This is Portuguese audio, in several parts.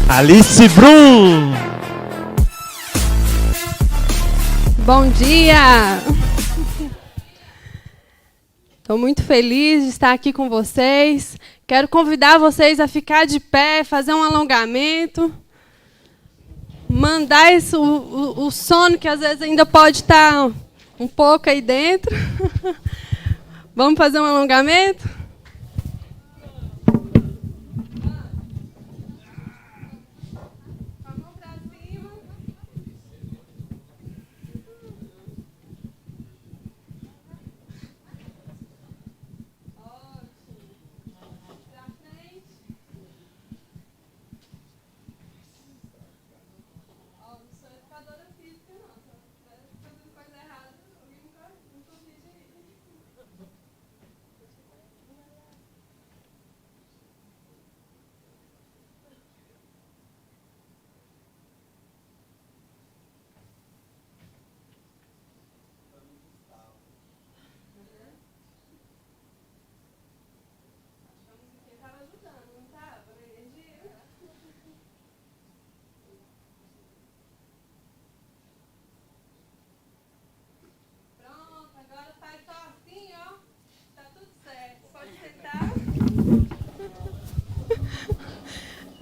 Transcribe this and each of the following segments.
Alice Brum. Bom dia! Estou muito feliz de estar aqui com vocês. Quero convidar vocês a ficar de pé, fazer um alongamento, mandar o sono que às vezes ainda pode estar um pouco aí dentro. Vamos fazer um alongamento?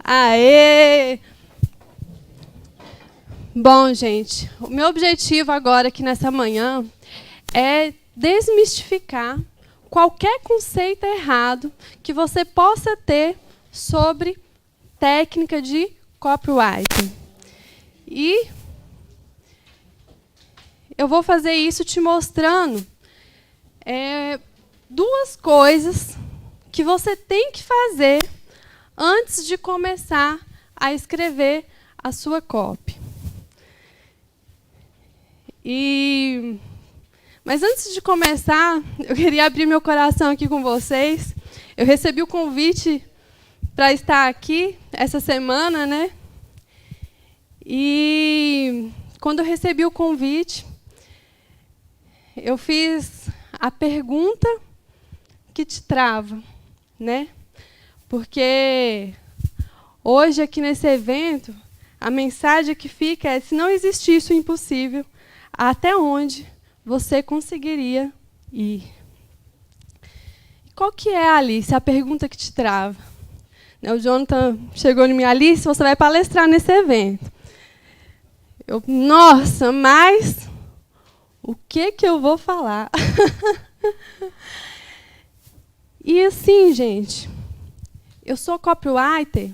Aê! Bom, gente, o meu objetivo agora aqui nessa manhã é desmistificar qualquer conceito errado que você possa ter sobre técnica de copywriting. E eu vou fazer isso te mostrando duas coisas que você tem que fazer antes de começar a escrever a sua copy. Mas antes de começar, eu queria abrir meu coração aqui com vocês. Eu recebi o convite para estar aqui essa semana, né? E quando eu recebi o convite, eu fiz a pergunta que te trava, né? Porque hoje, aqui nesse evento, a mensagem que fica é: se não existisse o impossível, até onde você conseguiria ir? E qual que é, Alice, a pergunta que te trava? O Jonathan chegou em mim: Alice, você vai palestrar nesse evento. Nossa, mas o que eu vou falar? E assim, gente, eu sou copywriter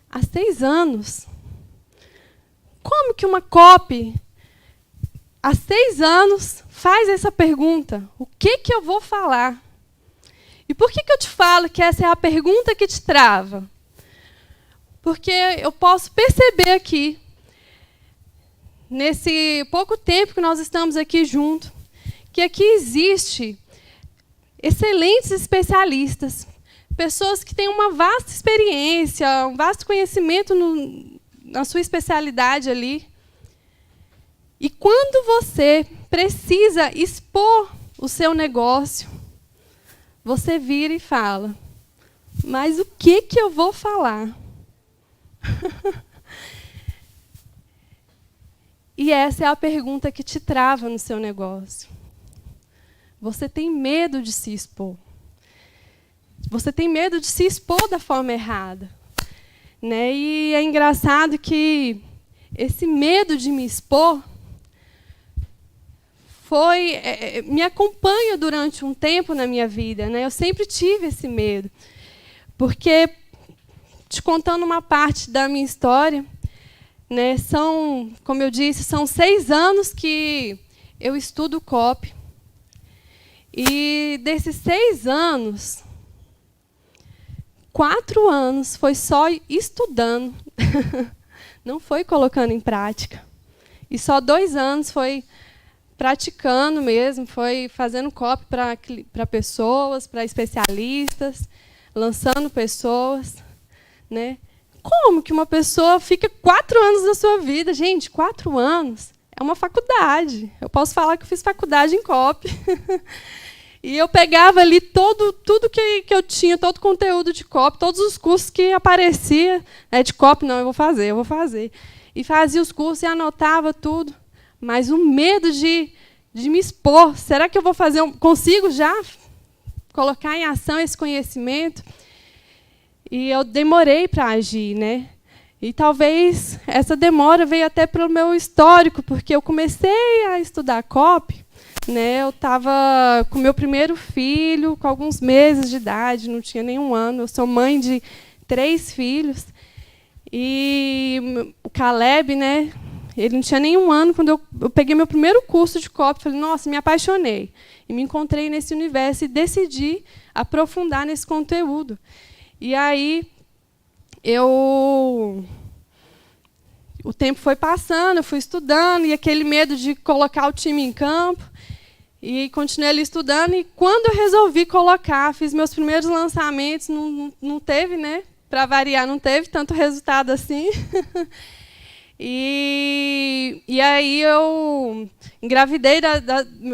há 6 anos. Como que uma copy, há 6 anos, faz essa pergunta? O que eu vou falar? E por que eu te falo que essa é a pergunta que te trava? Porque eu posso perceber aqui, nesse pouco tempo que nós estamos aqui juntos, que aqui existe excelentes especialistas, pessoas que têm uma vasta experiência, um vasto conhecimento na sua especialidade ali. E quando você precisa expor o seu negócio, você vira e fala: mas o que eu vou falar? E essa é a pergunta que te trava no seu negócio. Você tem medo de se expor. Você tem medo de se expor da forma errada, né? E é engraçado que esse medo de me expor me acompanha durante um tempo na minha vida, né? Eu sempre tive esse medo. Porque, te contando uma parte da minha história, né, como eu disse, são 6 anos que eu estudo copy. E desses 6 anos, 4 anos foi só estudando, não foi colocando em prática. E só 2 anos foi praticando mesmo, foi fazendo copy para pessoas, para especialistas, lançando pessoas, né? Como que uma pessoa fica 4 anos da sua vida? Gente, 4 anos é uma faculdade. Eu posso falar que eu fiz faculdade em copy. E eu pegava ali tudo que eu tinha, todo o conteúdo de copy, todos os cursos que aparecia, de copy, não, eu vou fazer. E fazia os cursos e anotava tudo. Mas o medo de me expor, será que eu vou fazer, consigo já colocar em ação esse conhecimento? E eu demorei para agir, né? E talvez essa demora veio até pelo meu histórico, porque eu comecei a estudar copy, né? Eu estava com meu primeiro filho, com alguns meses de idade, não tinha nenhum ano. Eu sou mãe de 3 filhos. E o Caleb, né? Ele não tinha nenhum ano quando eu peguei meu primeiro curso de copy. Falei, nossa, me apaixonei. E me encontrei nesse universo e decidi aprofundar nesse conteúdo. E aí o tempo foi passando, eu fui estudando, e aquele medo de colocar o time em campo, e continuei ali estudando, e quando eu resolvi colocar, fiz meus primeiros lançamentos, não teve, né? Para variar, não teve tanto resultado assim. E aí eu engravidei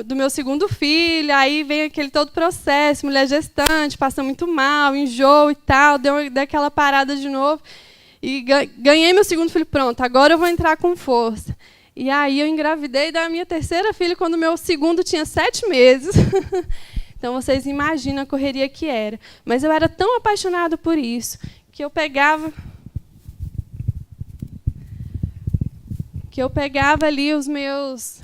do meu segundo filho, aí vem aquele todo processo, mulher gestante, passa muito mal, enjoo e tal, dei aquela parada de novo. E ganhei meu segundo filho, pronto, agora eu vou entrar com força. E aí eu engravidei da minha terceira filha quando meu segundo tinha 7 meses. Então vocês imaginam a correria que era. Mas eu era tão apaixonada por isso, que eu pegava ali os meus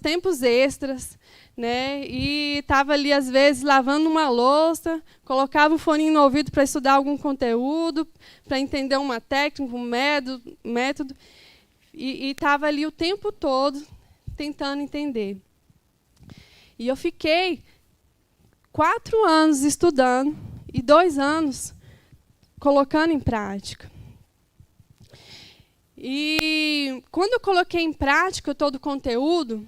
tempos extras, né? E estava ali, às vezes, lavando uma louça, colocava um foninho no ouvido para estudar algum conteúdo, para entender uma técnica, um método, e estava ali o tempo todo tentando entender. E eu fiquei 4 anos estudando e 2 anos colocando em prática. E quando eu coloquei em prática todo o conteúdo,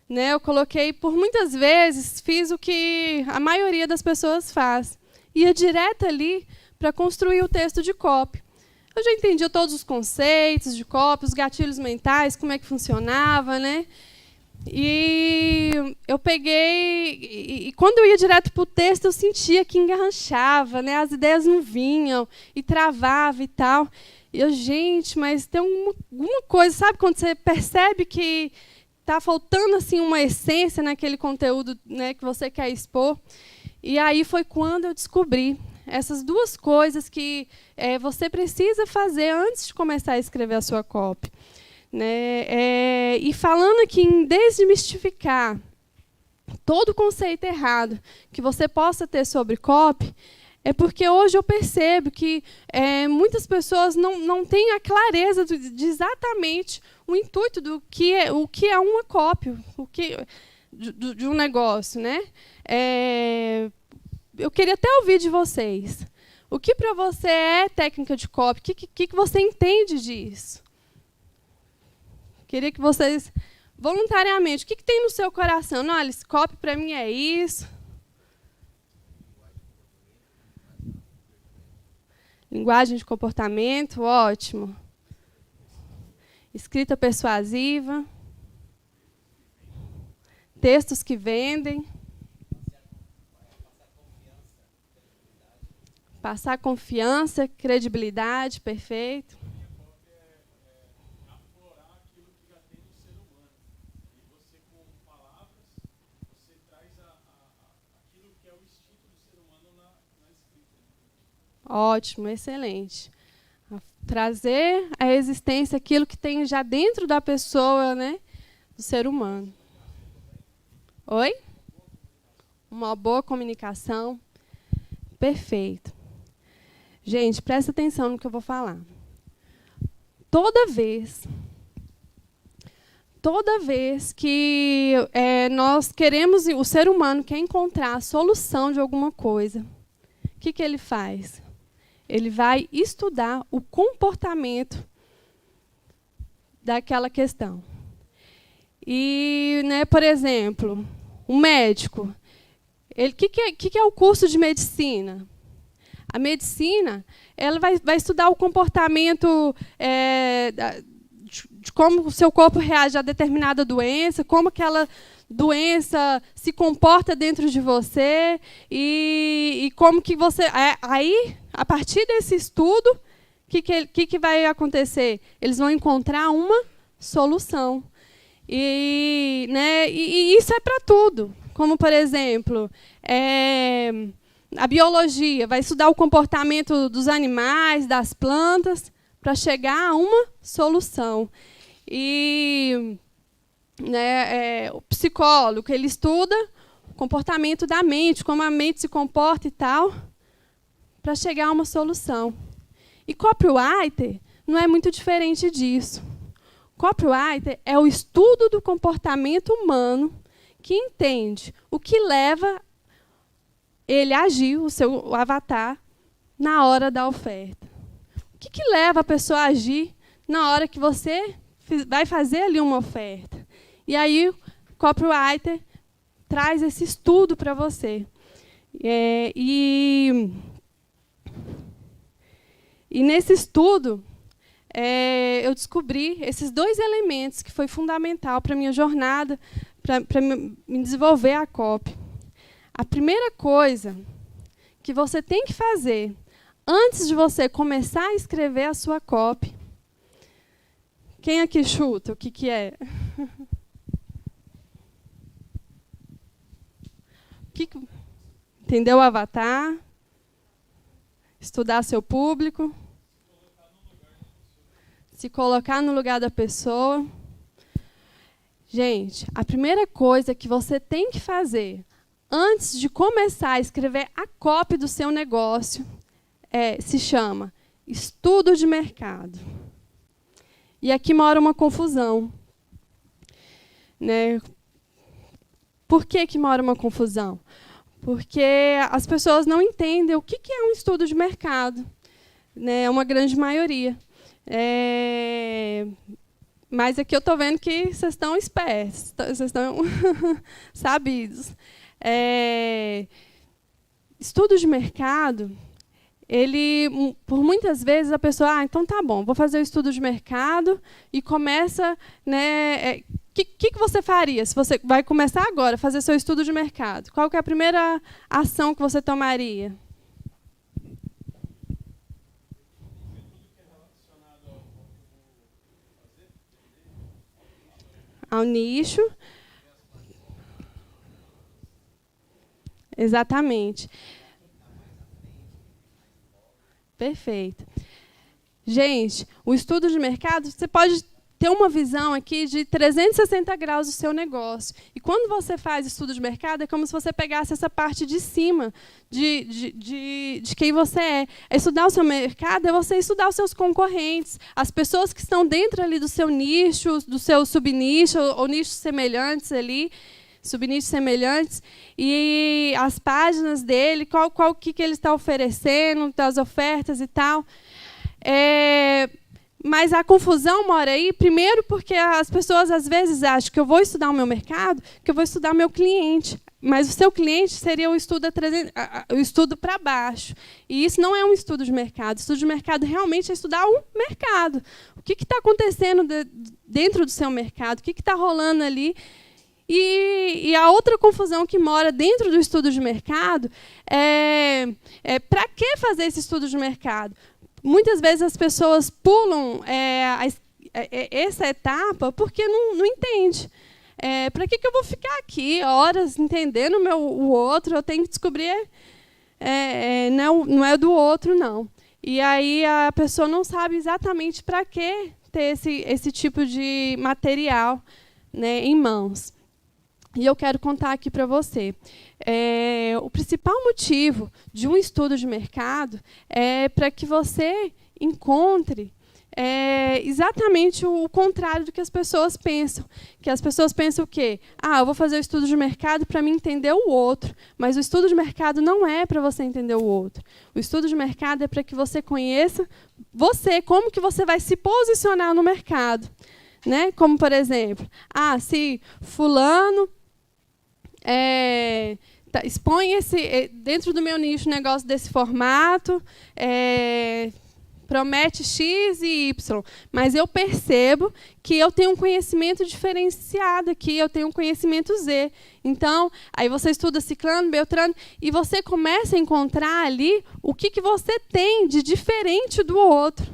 né, eu coloquei, por muitas vezes, fiz o que a maioria das pessoas faz. Ia direto ali para construir o texto de copy. Eu já entendia todos os conceitos de copy, os gatilhos mentais, como é que funcionava, né? E eu peguei, e quando eu ia direto para o texto, eu sentia que engarranchava, né? As ideias não vinham, e travava e tal. E eu, gente, mas tem alguma coisa, sabe, quando você percebe que está faltando assim, uma essência naquele conteúdo, né, que você quer expor. E aí foi quando eu descobri essas 2 coisas que você precisa fazer antes de começar a escrever a sua copy. Né? E falando aqui em desmistificar todo o conceito errado que você possa ter sobre copy, é porque hoje eu percebo que muitas pessoas não têm eu de exatamente o intuito do que é uma copy, de um negócio, né? Eu queria até ouvir de vocês. O que para você é técnica de copy? O que você entende disso? Queria que vocês, voluntariamente, o que tem no seu coração? Não, olha, esse copy para mim é isso. Linguagem de comportamento, ótimo. Escrita persuasiva. Textos que vendem. Passar confiança, credibilidade, perfeito. Aflorar aquilo que já tem no ser humano. E você, com palavras, você traz aquilo que é o instinto do ser humano na escrita. Ótimo, excelente. Trazer à existência aquilo que tem já dentro da pessoa, né, do ser humano. Oi? Uma boa comunicação. Perfeito. Gente, presta atenção no que eu vou falar. Toda vez que nós queremos, o ser humano quer encontrar a solução de alguma coisa, o que ele faz? Ele vai estudar o comportamento daquela questão. E, né, por exemplo, um médico, o que é o curso de medicina? A medicina, ela vai estudar o comportamento de como o seu corpo reage a determinada doença, como aquela doença se comporta dentro de você e como que você... Aí, a partir desse estudo, o que vai acontecer? Eles vão encontrar uma solução. E isso é para tudo. Como, por exemplo, a biologia vai estudar o comportamento dos animais, das plantas, para chegar a uma solução. E o psicólogo, ele estuda o comportamento da mente, como a mente se comporta e tal, para chegar a uma solução. E copywriter não é muito diferente disso. Copywriter é o estudo do comportamento humano que entende o que leva ele a agir, o avatar, na hora da oferta. O que leva a pessoa a agir na hora que você vai fazer ali uma oferta? E aí o copywriter traz esse estudo para você. E nesse estudo, eu descobri esses 2 elementos que foi fundamental para a minha jornada, para me desenvolver a copy. A primeira coisa que você tem que fazer antes de você começar a escrever a sua copy, quem aqui chuta o que é? Entendeu o avatar? Estudar seu público? Se colocar no lugar da pessoa. Gente, a primeira coisa que você tem que fazer antes de começar a escrever a copy do seu negócio se chama estudo de mercado. E aqui mora uma confusão. Né? Por que mora uma confusão? Porque as pessoas não entendem o que é um estudo de mercado. Né? É uma grande maioria. Mas aqui eu estou vendo que vocês estão espertos, vocês estão sabidos. Estudo de mercado, por muitas vezes a pessoa, então tá bom, vou fazer o estudo de mercado e começa, que você faria se você vai começar agora a fazer seu estudo de mercado? Qual que é a primeira ação que você tomaria? Ao nicho. Exatamente. Perfeito. Gente, o estudo de mercado, você pode ter uma visão aqui de 360 graus do seu negócio. E quando você faz estudo de mercado, é como se você pegasse essa parte de cima de quem você é. Estudar o seu mercado é você estudar os seus concorrentes, as pessoas que estão dentro ali do seu nicho, do seu subnicho, ou nichos semelhantes ali, subnichos semelhantes, e as páginas dele, qual que ele está oferecendo, das ofertas e tal. Mas a confusão mora aí, primeiro porque as pessoas às vezes acham que eu vou estudar o meu mercado, que eu vou estudar o meu cliente. Mas o seu cliente seria o estudo para baixo. E isso não é um estudo de mercado. O estudo de mercado realmente é estudar o mercado. O que está acontecendo dentro do seu mercado? O que está rolando ali? E a outra confusão que mora dentro do estudo de mercado para que fazer esse estudo de mercado? Muitas vezes as pessoas pulam essa etapa porque não entende. Para que eu vou ficar aqui horas entendendo o outro? Eu tenho que descobrir, não é do outro, não. E aí a pessoa não sabe exatamente para que ter esse tipo de material, né, em mãos. E eu quero contar aqui para você. O principal motivo de um estudo de mercado é para que você encontre exatamente o contrário do que as pessoas pensam. Que as pessoas pensam o quê? Eu vou fazer o estudo de mercado para me entender o outro. Mas o estudo de mercado não é para você entender o outro. O estudo de mercado é para que você conheça você, como que você vai se posicionar no mercado. Né? Como, por exemplo, se fulano expõe dentro do meu nicho negócio desse formato, promete X e Y, mas eu percebo que eu tenho um conhecimento diferenciado aqui, eu tenho um conhecimento Z. Então, aí você estuda Ciclano, Beltrano, e você começa a encontrar ali o que você tem de diferente do outro.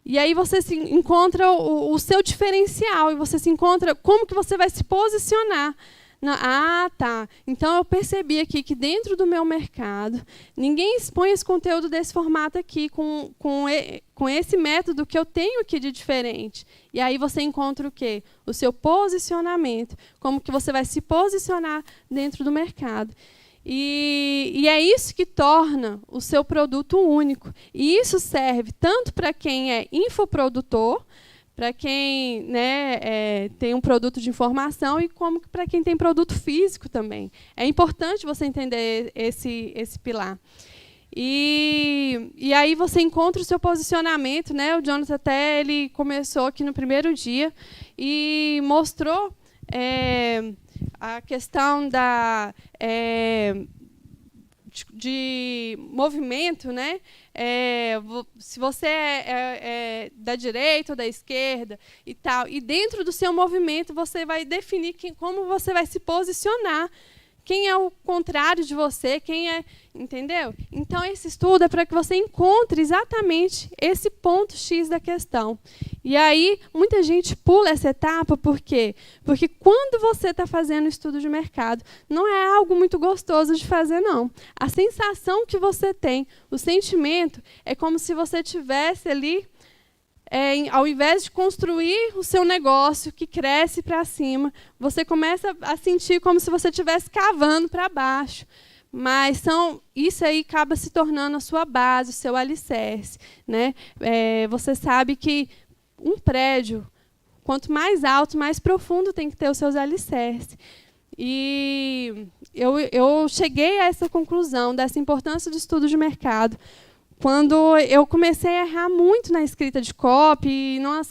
E aí você se encontra o seu diferencial, e você se encontra como que você vai se posicionar. Tá. Então, eu percebi aqui que dentro do meu mercado, ninguém expõe esse conteúdo desse formato aqui, com esse método que eu tenho aqui de diferente. E aí você encontra o quê? O seu posicionamento, como que você vai se posicionar dentro do mercado. E é isso que torna o seu produto único. E isso serve tanto para quem é infoprodutor, para quem, né, tem um produto de informação, e como para quem tem produto físico também. É importante você entender esse pilar. E aí você encontra o seu posicionamento, né? O Jonathan até ele começou aqui no primeiro dia e mostrou a questão de movimento, né? Se você é da direita ou da esquerda e tal, e dentro do seu movimento você vai definir como você vai se posicionar, quem é o contrário de você, entendeu? Então, esse estudo é para que você encontre exatamente esse ponto X da questão. E aí, muita gente pula essa etapa, por quê? Porque quando você está fazendo estudo de mercado, não é algo muito gostoso de fazer, não. A sensação que você tem, o sentimento, é como se você tivesse ali, ao invés de construir o seu negócio, que cresce para cima, você começa a sentir como se você estivesse cavando para baixo. Mas isso aí acaba se tornando a sua base, o seu alicerce, né? Você sabe que um prédio, quanto mais alto, mais profundo tem que ter os seus alicerces. E eu cheguei a essa conclusão dessa importância do estudo de mercado quando eu comecei a errar muito na escrita de copy, e não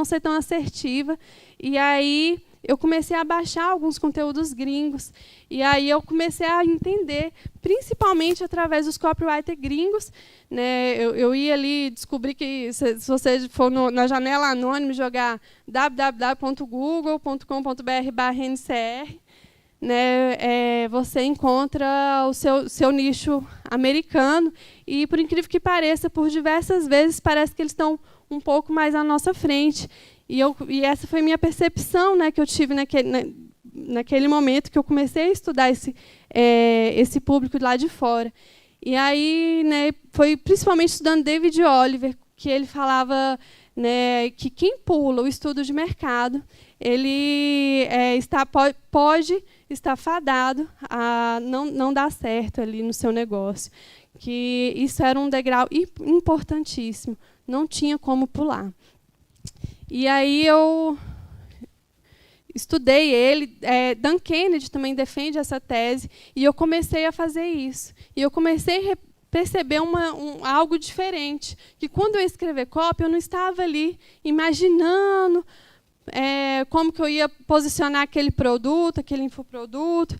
ser tão assertiva. E aí eu comecei a baixar alguns conteúdos gringos. E aí eu comecei a entender, principalmente através dos copywriters gringos, né? Eu ia ali descobrir que, se você for na janela anônima, jogar www.google.com.br/NCR, né, você encontra o seu nicho americano, e, por incrível que pareça, por diversas vezes, parece que eles estão um pouco mais à nossa frente. E essa foi a minha percepção, né, que eu tive naquele momento que eu comecei a estudar esse público lá de fora. E aí, né, foi principalmente estudando David Oliver, que ele falava, né, que quem pula o estudo de mercado, ele pode estar fadado a não dar certo ali no seu negócio. Que isso era um degrau importantíssimo, não tinha como pular. E aí eu estudei ele, Dan Kennedy também defende essa tese, e eu comecei a fazer isso. E eu comecei a perceber algo diferente, que quando eu ia escrever copy, eu não estava ali imaginando como que eu ia posicionar aquele produto, aquele infoproduto,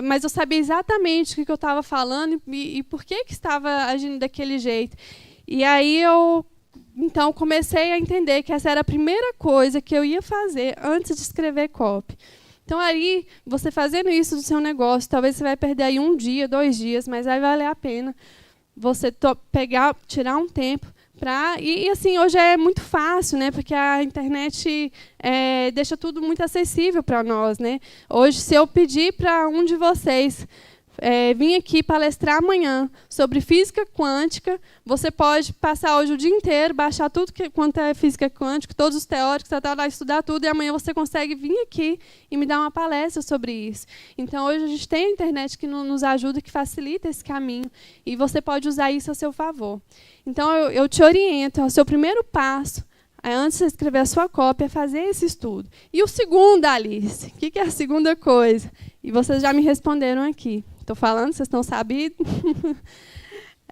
mas eu sabia exatamente o que eu estava falando e por que estava agindo daquele jeito. E aí eu então comecei a entender que essa era a primeira coisa que eu ia fazer antes de escrever copy. Então, aí, você fazendo isso do seu negócio, talvez você vai perder aí 1 dia, 2 dias, mas vai valer a pena você tirar um tempo para... E, assim, hoje é muito fácil, né? Porque a internet deixa tudo muito acessível para nós, né? Hoje, se eu pedir para um de vocês vir aqui palestrar amanhã sobre física quântica, você pode passar hoje o dia inteiro, baixar tudo quanto é física quântica, todos os teóricos, lá, estudar tudo, e amanhã você consegue vir aqui e me dar uma palestra sobre isso. Então, hoje a gente tem a internet que nos ajuda, que facilita esse caminho, e você pode usar isso a seu favor. Então, eu te oriento, o seu primeiro passo, antes de escrever a sua cópia, é fazer esse estudo. E o segundo, Alice, o que é a segunda coisa? E vocês já me responderam aqui. Estou falando, vocês estão sabendo?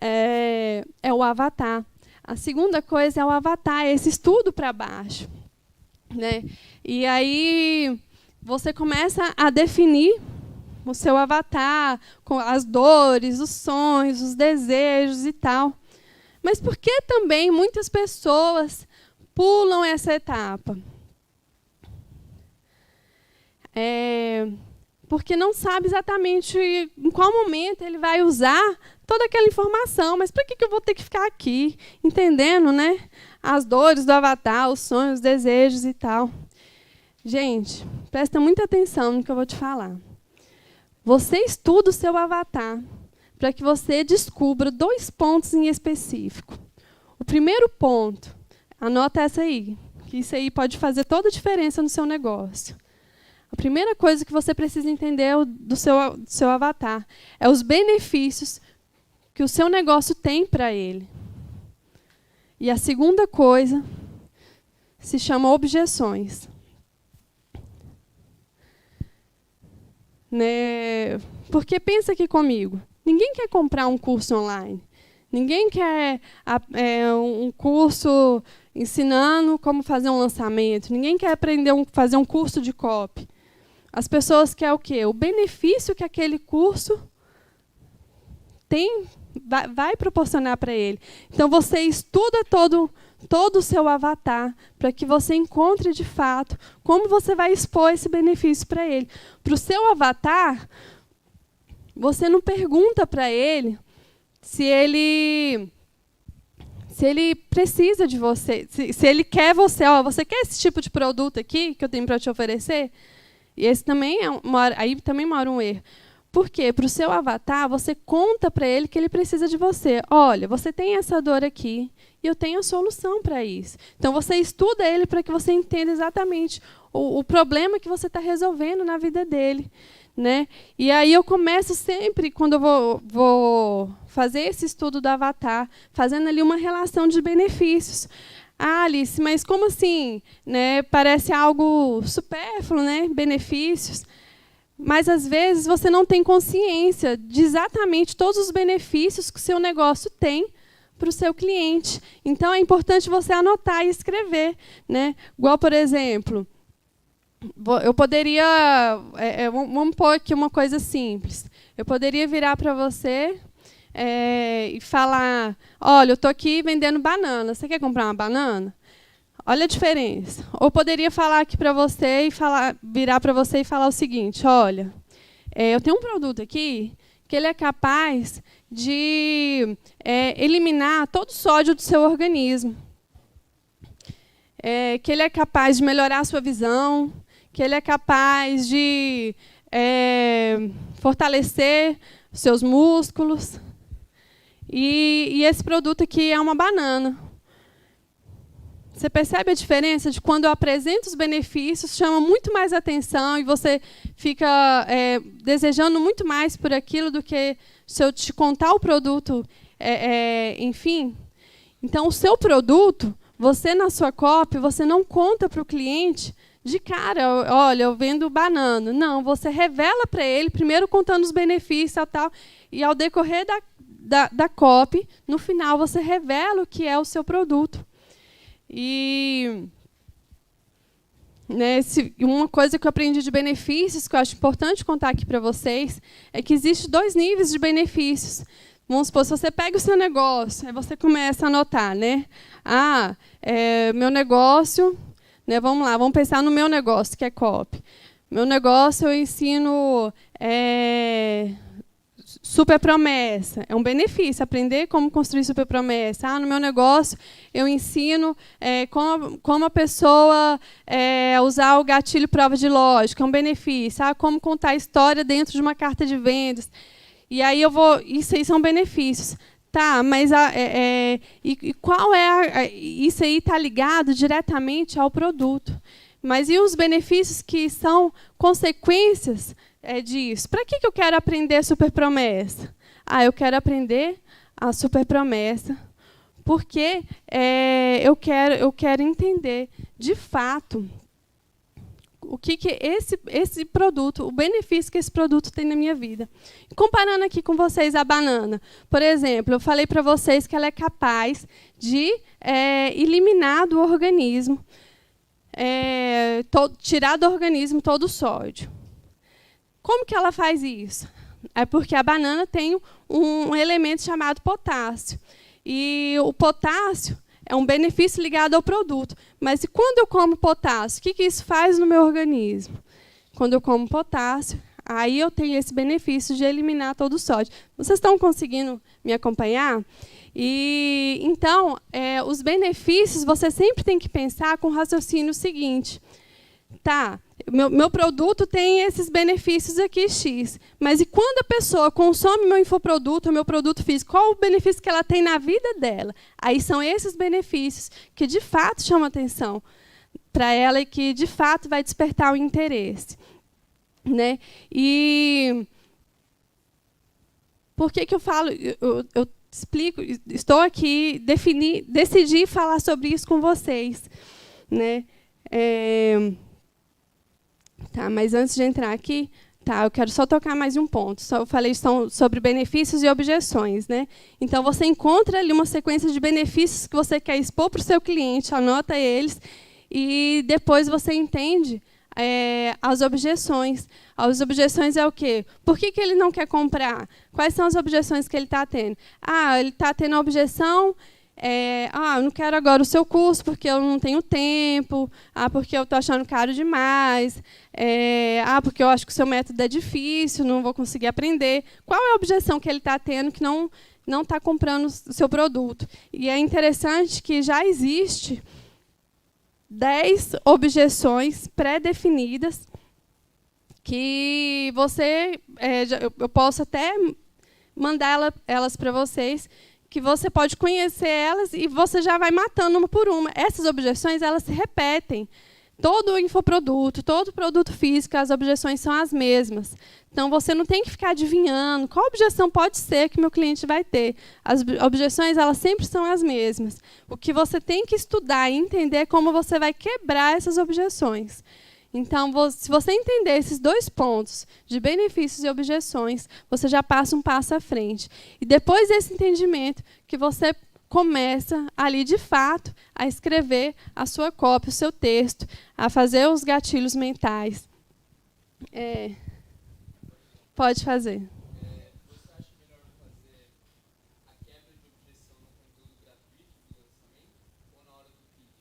É o avatar. A segunda coisa é o avatar, esse estudo para baixo, né? E aí você começa a definir o seu avatar com as dores, os sonhos, os desejos e tal. Mas por que também muitas pessoas pulam essa etapa? Porque não sabe exatamente em qual momento ele vai usar toda aquela informação. Mas para que eu vou ter que ficar aqui, entendendo, né, as dores do avatar, os sonhos, os desejos e tal? Gente, presta muita atenção no que eu vou te falar. Você estuda o seu avatar para que você descubra 2 pontos em específico. O primeiro ponto, anota essa aí, que isso aí pode fazer toda a diferença no seu negócio. A primeira coisa que você precisa entender do seu avatar é os benefícios que o seu negócio tem para ele. E a segunda coisa se chama objeções. Né? Porque pensa aqui comigo, ninguém quer comprar um curso online. Ninguém quer um curso ensinando como fazer um lançamento. Ninguém quer aprender fazer um curso de copy. As pessoas querem o quê? O benefício que aquele curso tem, vai proporcionar para ele. Então, você estuda todo o seu avatar para que você encontre, de fato, como você vai expor esse benefício para ele. Para o seu avatar, você não pergunta para ele se ele precisa de você, se ele quer você. Você quer esse tipo de produto aqui que eu tenho para te oferecer? E esse também aí também mora um erro. Por quê? Para o seu avatar, você conta para ele que ele precisa de você. Olha, você tem essa dor aqui e eu tenho a solução para isso. Então, você estuda ele para que você entenda exatamente o problema que você está resolvendo na vida dele. Né? E aí eu começo sempre, quando eu vou fazer esse estudo do avatar, fazendo ali uma relação de benefícios. Ah, Alice, mas como assim? Né? Parece algo supérfluo, né? Benefícios. Mas, às vezes, você não tem consciência de exatamente todos os benefícios que o seu negócio tem para o seu cliente. Então, é importante você anotar e escrever. Né? Igual, por exemplo, eu poderia... vamos pôr aqui uma coisa simples. Eu poderia virar para você... e falar, olha, eu estou aqui vendendo banana, você quer comprar uma banana? Olha a diferença. Ou poderia falar aqui para você virar para você e falar o seguinte, olha, eu tenho um produto aqui que ele é capaz de eliminar todo o sódio do seu organismo, que ele é capaz de melhorar a sua visão, que ele é capaz de fortalecer os seus músculos. E esse produto aqui é uma banana. Você percebe a diferença de quando eu apresento os benefícios, chama muito mais atenção e você fica desejando muito mais por aquilo do que se eu te contar o produto, enfim. Então, o seu produto, você na sua copy, você não conta para o cliente de cara, olha, eu vendo banana. Não, você revela para ele, primeiro contando os benefícios e tal, e ao decorrer da copy, no final você revela o que é o seu produto. E né, uma coisa que eu aprendi de benefícios, que eu acho importante contar aqui para vocês, é que existem 2 níveis de benefícios. Vamos supor, se você pega o seu negócio, aí você começa a anotar, né? Meu negócio, né, vamos lá, vamos pensar no meu negócio, que é copy. Meu negócio eu ensino super promessa, é um benefício, aprender como construir super promessa. No meu negócio eu ensino como a pessoa usar o gatilho prova de lógica, é um benefício. Como contar a história dentro de uma carta de vendas. E aí isso aí são benefícios. Tá, mas e qual isso aí está ligado diretamente ao produto. Mas e os benefícios que são consequências disso? Para que eu quero aprender super promessa? Eu quero aprender a super promessa porque eu quero entender, de fato, o que esse produto, o benefício que esse produto tem na minha vida. Comparando aqui com vocês a banana. Por exemplo, eu falei para vocês que ela é capaz de eliminar do organismo, tirar do organismo todo o sódio. Como que ela faz isso? É porque a banana tem um elemento chamado potássio. E o potássio é um benefício ligado ao produto. Mas e quando eu como potássio, o que isso faz no meu organismo? Quando eu como potássio, aí eu tenho esse benefício de eliminar todo o sódio. Vocês estão conseguindo me acompanhar? E então, os benefícios você sempre tem que pensar com o raciocínio seguinte. Tá, meu produto tem esses benefícios aqui, X. Mas e quando a pessoa consome meu infoproduto, meu produto físico, qual o benefício que ela tem na vida dela? Aí são esses benefícios que, de fato, chamam atenção para ela e que, de fato, vai despertar o interesse. Né? E por que eu falo... Eu explico, estou aqui, decidi falar sobre isso com vocês. Né? Tá, mas antes de entrar aqui, tá, eu quero só tocar mais um ponto. Eu falei sobre benefícios e objeções. Né? Então, você encontra ali uma sequência de benefícios que você quer expor para o seu cliente, anota eles, e depois você entende as objeções. As objeções é o quê? Por que ele não quer comprar? Quais são as objeções que ele está tendo? Ele está tendo a objeção... eu não quero agora o seu curso porque eu não tenho tempo, porque eu estou achando caro demais, porque eu acho que o seu método é difícil, não vou conseguir aprender. Qual é a objeção que ele está tendo que não está comprando o seu produto? E é interessante que já existe 10 objeções pré-definidas que eu posso até mandar elas para vocês, que você pode conhecer elas e você já vai matando uma por uma. Essas objeções, elas se repetem. Todo infoproduto, todo produto físico, as objeções são as mesmas. Então, você não tem que ficar adivinhando qual objeção pode ser que meu cliente vai ter. As objeções, elas sempre são as mesmas. O que você tem que estudar e entender é como você vai quebrar essas objeções. Então, se você entender esses 2 pontos, de benefícios e objeções, você já passa um passo à frente. E depois desse entendimento, que você começa ali, de fato, a escrever a sua cópia, o seu texto, a fazer os gatilhos mentais. Pode fazer. Você acha melhor fazer a quebra de objeção no conteúdo gratuito do lançamento ou na hora do pitch?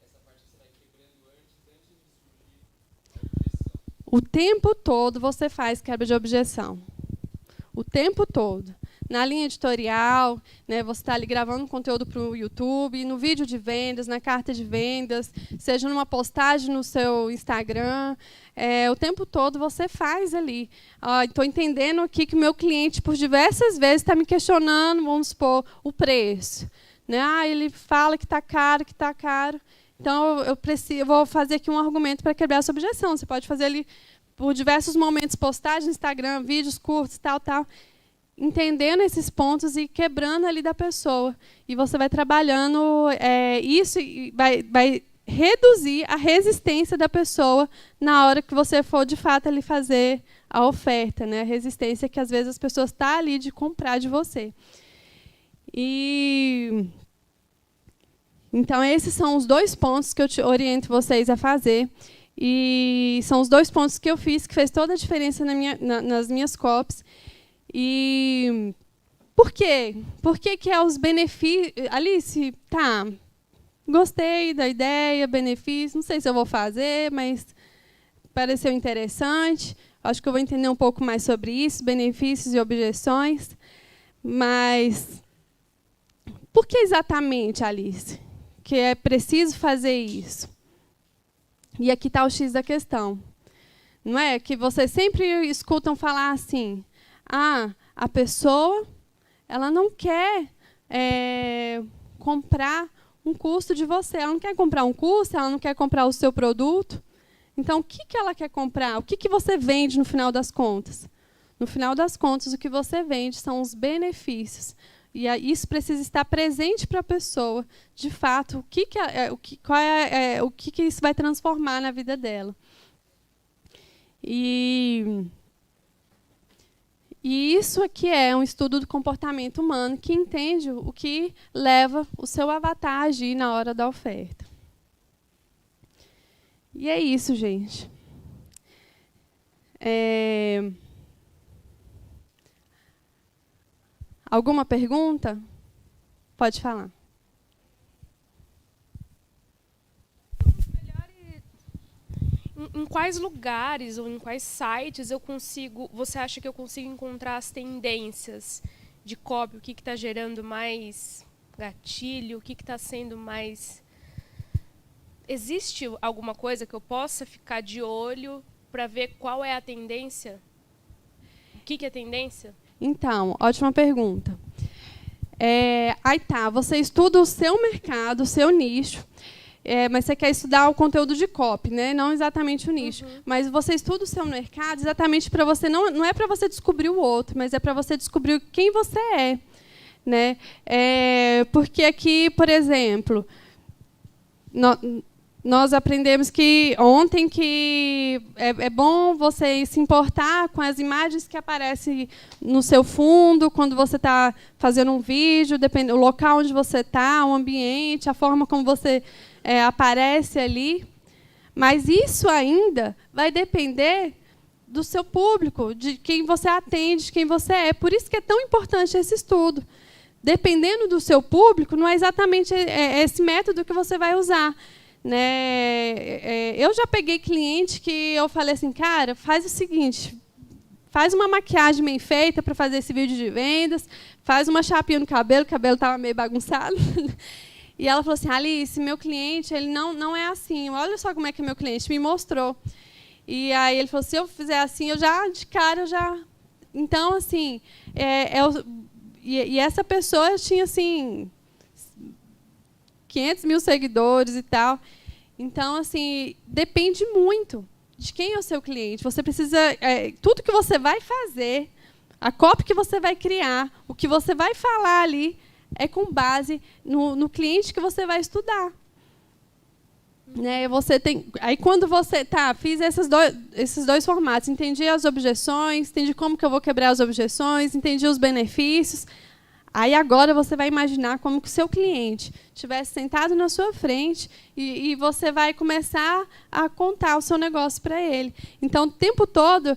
Essa parte você vai quebrando antes de surgir a objeção? O tempo todo você faz quebra de objeção. O tempo todo. Na linha editorial, né, você está ali gravando conteúdo para o YouTube, no vídeo de vendas, na carta de vendas, seja numa postagem no seu Instagram, o tempo todo você faz ali. Estou entendendo aqui que o meu cliente, por diversas vezes, está me questionando, vamos supor, o preço. Né? Ele fala que está caro, que está caro. Então, eu vou fazer aqui um argumento para quebrar essa objeção. Você pode fazer ali, por diversos momentos, postagem no Instagram, vídeos curtos, tal. Entendendo esses pontos e quebrando ali da pessoa. E você vai trabalhando isso e vai reduzir a resistência da pessoa na hora que você for, de fato, ali fazer a oferta. Né? A resistência que, às vezes, as pessoas estão ali de comprar de você. Então, esses são os 2 pontos que eu te oriento vocês a fazer. E são os 2 pontos que eu fiz, que fez toda a diferença nas minhas copies. E por quê? Por que é os benefícios? Alice, tá, gostei da ideia, benefício, não sei se eu vou fazer, mas pareceu interessante. Acho que eu vou entender um pouco mais sobre isso, benefícios e objeções. Mas por que exatamente, Alice, que é preciso fazer isso? E aqui está o X da questão. Não é que vocês sempre escutam falar assim... a pessoa ela não quer comprar um curso de você. Ela não quer comprar um curso, ela não quer comprar o seu produto. Então, o que ela quer comprar? O que você vende no final das contas? No final das contas, o que você vende são os benefícios. E isso precisa estar presente para a pessoa, de fato, o que isso vai transformar na vida dela. E isso aqui é um estudo do comportamento humano que entende o que leva o seu avatar a agir na hora da oferta. E é isso, gente. Alguma pergunta? Pode falar. Em quais lugares ou em quais sites você acha que eu consigo encontrar as tendências de copy? O que está gerando mais gatilho? O que está sendo mais... Existe alguma coisa que eu possa ficar de olho para ver qual é a tendência? O que é tendência? Então, ótima pergunta. Aí tá, você estuda o seu mercado, o seu nicho, mas você quer estudar o conteúdo de copy, né? Não exatamente o nicho. Mas você estuda o seu mercado exatamente para você, não é para você descobrir o outro, mas é para você descobrir quem você é. Né? Porque aqui, por exemplo, nós aprendemos que ontem que é bom você se importar com as imagens que aparecem no seu fundo, quando você está fazendo um vídeo, o local onde você está, o ambiente, a forma como você aparece ali. Mas isso ainda vai depender do seu público, de quem você atende, de quem você é. Por isso que é tão importante esse estudo. Dependendo do seu público, não é exatamente esse método que você vai usar. Né? Eu já peguei cliente que eu falei assim, cara, faz o seguinte, faz uma maquiagem bem feita para fazer esse vídeo de vendas, faz uma chapinha no cabelo, o cabelo estava meio bagunçado. E ela falou assim, Alice, meu cliente ele não é assim, olha só como é que meu cliente me mostrou. E aí ele falou, se eu fizer assim, de cara, eu já... Então, assim, e essa pessoa tinha, assim, 500 mil seguidores e tal. Então, assim, depende muito de quem é o seu cliente. Você precisa... tudo que você vai fazer, a copy que você vai criar, o que você vai falar ali, é com base no cliente que você vai estudar. Né? Aí, quando você... fiz esses dois formatos. Entendi as objeções, entendi como que eu vou quebrar as objeções, entendi os benefícios. Aí, agora, você vai imaginar como que o seu cliente estivesse sentado na sua frente e você vai começar a contar o seu negócio para ele. Então, o tempo todo,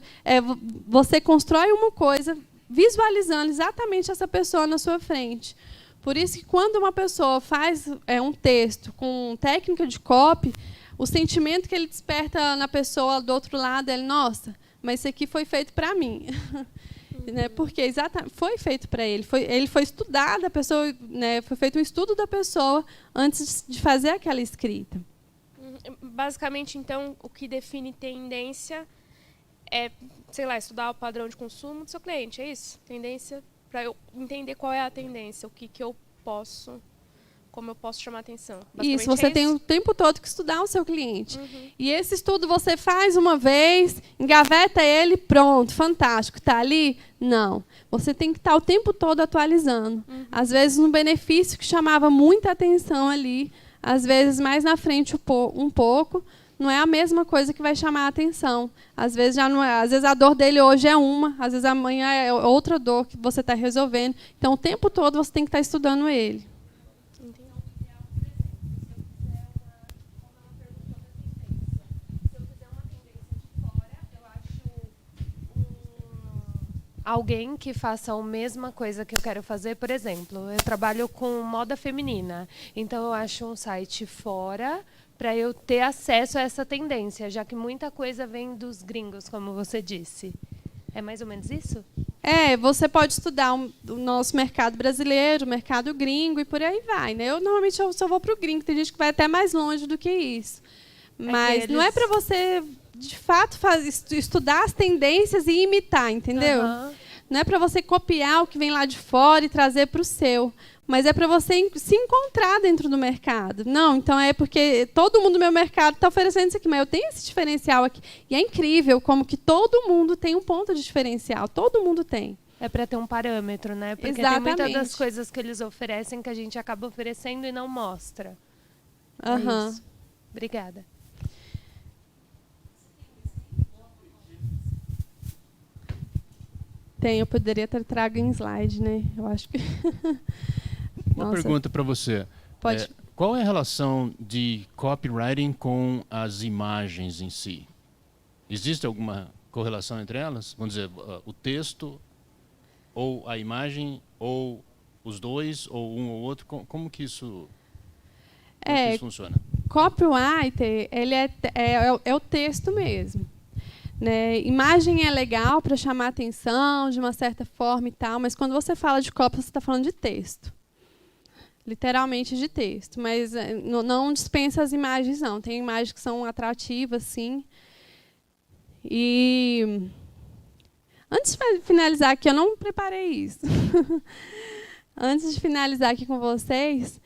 você constrói uma coisa visualizando exatamente essa pessoa na sua frente. Por isso que, quando uma pessoa faz um texto com técnica de copy, o sentimento que ele desperta na pessoa do outro lado é, nossa, mas isso aqui foi feito para mim. Né? Porque exatamente foi feito para ele. Ele foi estudado, a pessoa, né? Foi feito um estudo da pessoa antes de fazer aquela escrita. Basicamente, então, o que define tendência é, sei lá, estudar o padrão de consumo do seu cliente, é isso? Tendência, para eu entender qual é a tendência, como eu posso chamar a atenção. Isso, você tem o tempo todo que estudar o seu cliente. E esse estudo você faz uma vez, engaveta ele, pronto, fantástico. Está ali? Não. Você tem que estar o tempo todo atualizando. Às vezes, um benefício que chamava muita atenção ali, às vezes, mais na frente um pouco, não é a mesma coisa que vai chamar a atenção. Às vezes, já não é, às vezes a dor dele hoje é uma, às vezes amanhã é outra dor que você está resolvendo. Então, o tempo todo você tem que estar estudando ele. Alguém que faça a mesma coisa que eu quero fazer, por exemplo, eu trabalho com moda feminina, então eu acho um site fora para eu ter acesso a essa tendência, já que muita coisa vem dos gringos, como você disse. É mais ou menos isso? Você pode estudar o nosso mercado brasileiro, o mercado gringo e por aí vai. Né? Normalmente eu só vou para o gringo, tem gente que vai até mais longe do que isso. Mas não é para você, de fato, estudar as tendências e imitar, entendeu? Não é para você copiar o que vem lá de fora e trazer para o seu, mas é para você se encontrar dentro do mercado. Não, então é porque todo mundo do meu mercado está oferecendo isso aqui, mas eu tenho esse diferencial aqui. E é incrível como que todo mundo tem um ponto de diferencial, todo mundo tem. É para ter um parâmetro, né? Porque Exatamente. tem muitas das coisas que eles oferecem que a gente acaba oferecendo e não mostra. É isso. Obrigada. Eu poderia ter trago em slide, né? Eu acho que... Uma pergunta para você. Pode. Qual é a relação de copywriting com as imagens em si? Existe alguma correlação entre elas? Vamos dizer, o texto, ou a imagem, ou os dois ou um ou outro? Como que isso funciona? Copywriter, ele é o texto mesmo. Né? Imagem é legal para chamar atenção de uma certa forma e tal, mas quando você fala de copy, você está falando de texto. Literalmente de texto. Mas não dispensa as imagens, não. Tem imagens que são atrativas, sim. E antes de finalizar aqui, eu não preparei isso. Antes de finalizar aqui com vocês,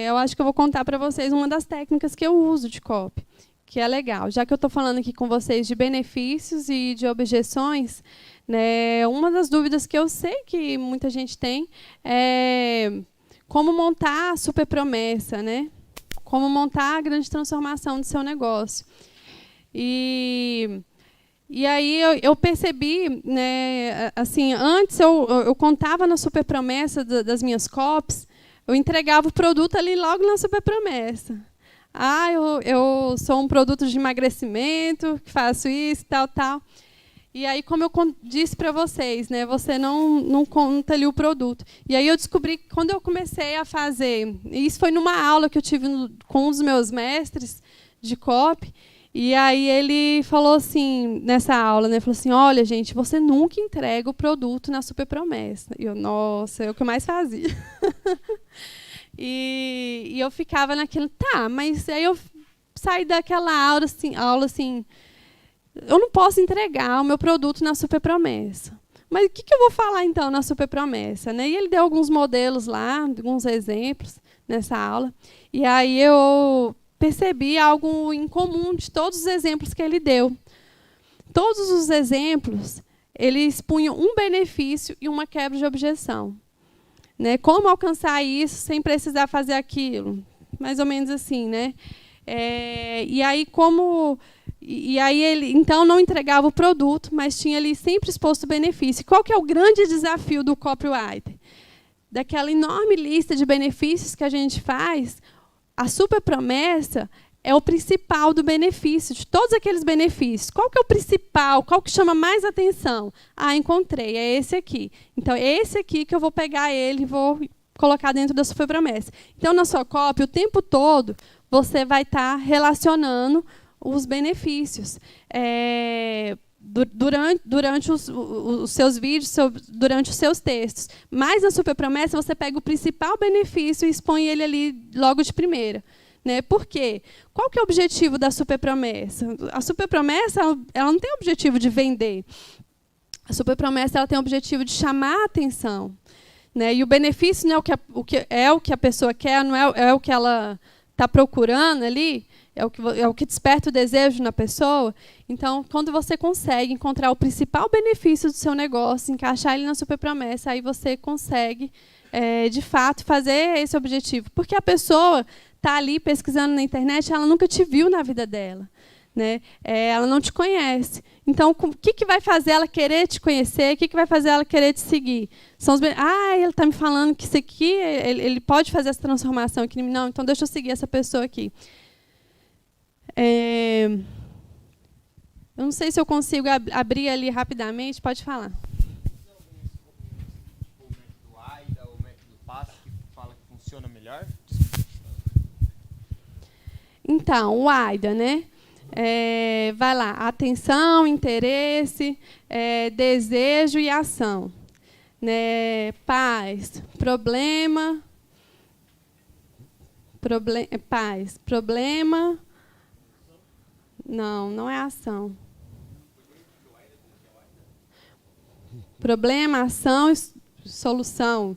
eu acho que eu vou contar para vocês uma das técnicas que eu uso de copy, que é legal. Já que eu estou falando aqui com vocês de benefícios e de objeções, né, uma das dúvidas que eu sei que muita gente tem é como montar a super promessa, né? Como montar a grande transformação do seu negócio. E aí eu percebi, né, assim, antes eu contava na super promessa das minhas copies, eu entregava o produto ali logo na super promessa. Eu sou um produto de emagrecimento, que faço isso, tal. E aí, como eu disse para vocês, né, você não conta ali o produto. E aí eu descobri que quando eu comecei a fazer, e isso foi numa aula que eu tive com um dos meus mestres de copy, e aí ele falou assim, nessa aula, né, falou assim, olha, gente, você nunca entrega o produto na super promessa. E eu, nossa, é o que eu mais fazia. E eu ficava naquilo, tá, mas aí eu saí daquela aula assim, eu não posso entregar o meu produto na super promessa. Mas o que eu vou falar, então, na super promessa? Né? E ele deu alguns modelos lá, alguns exemplos nessa aula. E aí eu percebi algo em comum de todos os exemplos que ele deu. Todos os exemplos, eles punham um benefício e uma quebra de objeção. Né? Como alcançar isso sem precisar fazer aquilo? Mais ou menos assim, né? E aí ele então não entregava o produto, mas tinha ali sempre exposto o benefício. Qual que é o grande desafio do copywriter? Daquela enorme lista de benefícios que a gente faz, a super promessa é o principal do benefício, de todos aqueles benefícios. Qual que é o principal? Qual que chama mais atenção? Encontrei, é esse aqui. Então, é esse aqui que eu vou pegar ele e vou colocar dentro da super promessa. Então, na sua copy, o tempo todo, você vai estar relacionando os benefícios. Durante os seus vídeos, durante os seus textos. Mas na super promessa, você pega o principal benefício e expõe ele ali logo de primeira. Né? Por quê? Qual que é o objetivo da super promessa? A super promessa ela não tem o objetivo de vender. A super promessa ela tem o objetivo de chamar a atenção. Né? E o benefício não é o que a pessoa quer, não é o que ela está procurando ali, é o que desperta o desejo na pessoa. Então, quando você consegue encontrar o principal benefício do seu negócio, encaixar ele na super promessa, aí você consegue, de fato, fazer esse objetivo. Porque a pessoa está ali pesquisando na internet, ela nunca te viu na vida dela. Né? Ela não te conhece. Então, o que vai fazer ela querer te conhecer? O que vai fazer ela querer te seguir? Ele está me falando que isso aqui, ele pode fazer essa transformação aqui. Não, então deixa eu seguir essa pessoa aqui. Eu não sei se eu consigo abrir ali rapidamente. Pode falar. Tem algum tipo o método AIDA ou o método PASS que fala que funciona melhor? Então, o AIDA, né? Vai lá, atenção, interesse, desejo e ação. Né? Paz, problema, paz, problema. Não é ação. Problema, ação e solução.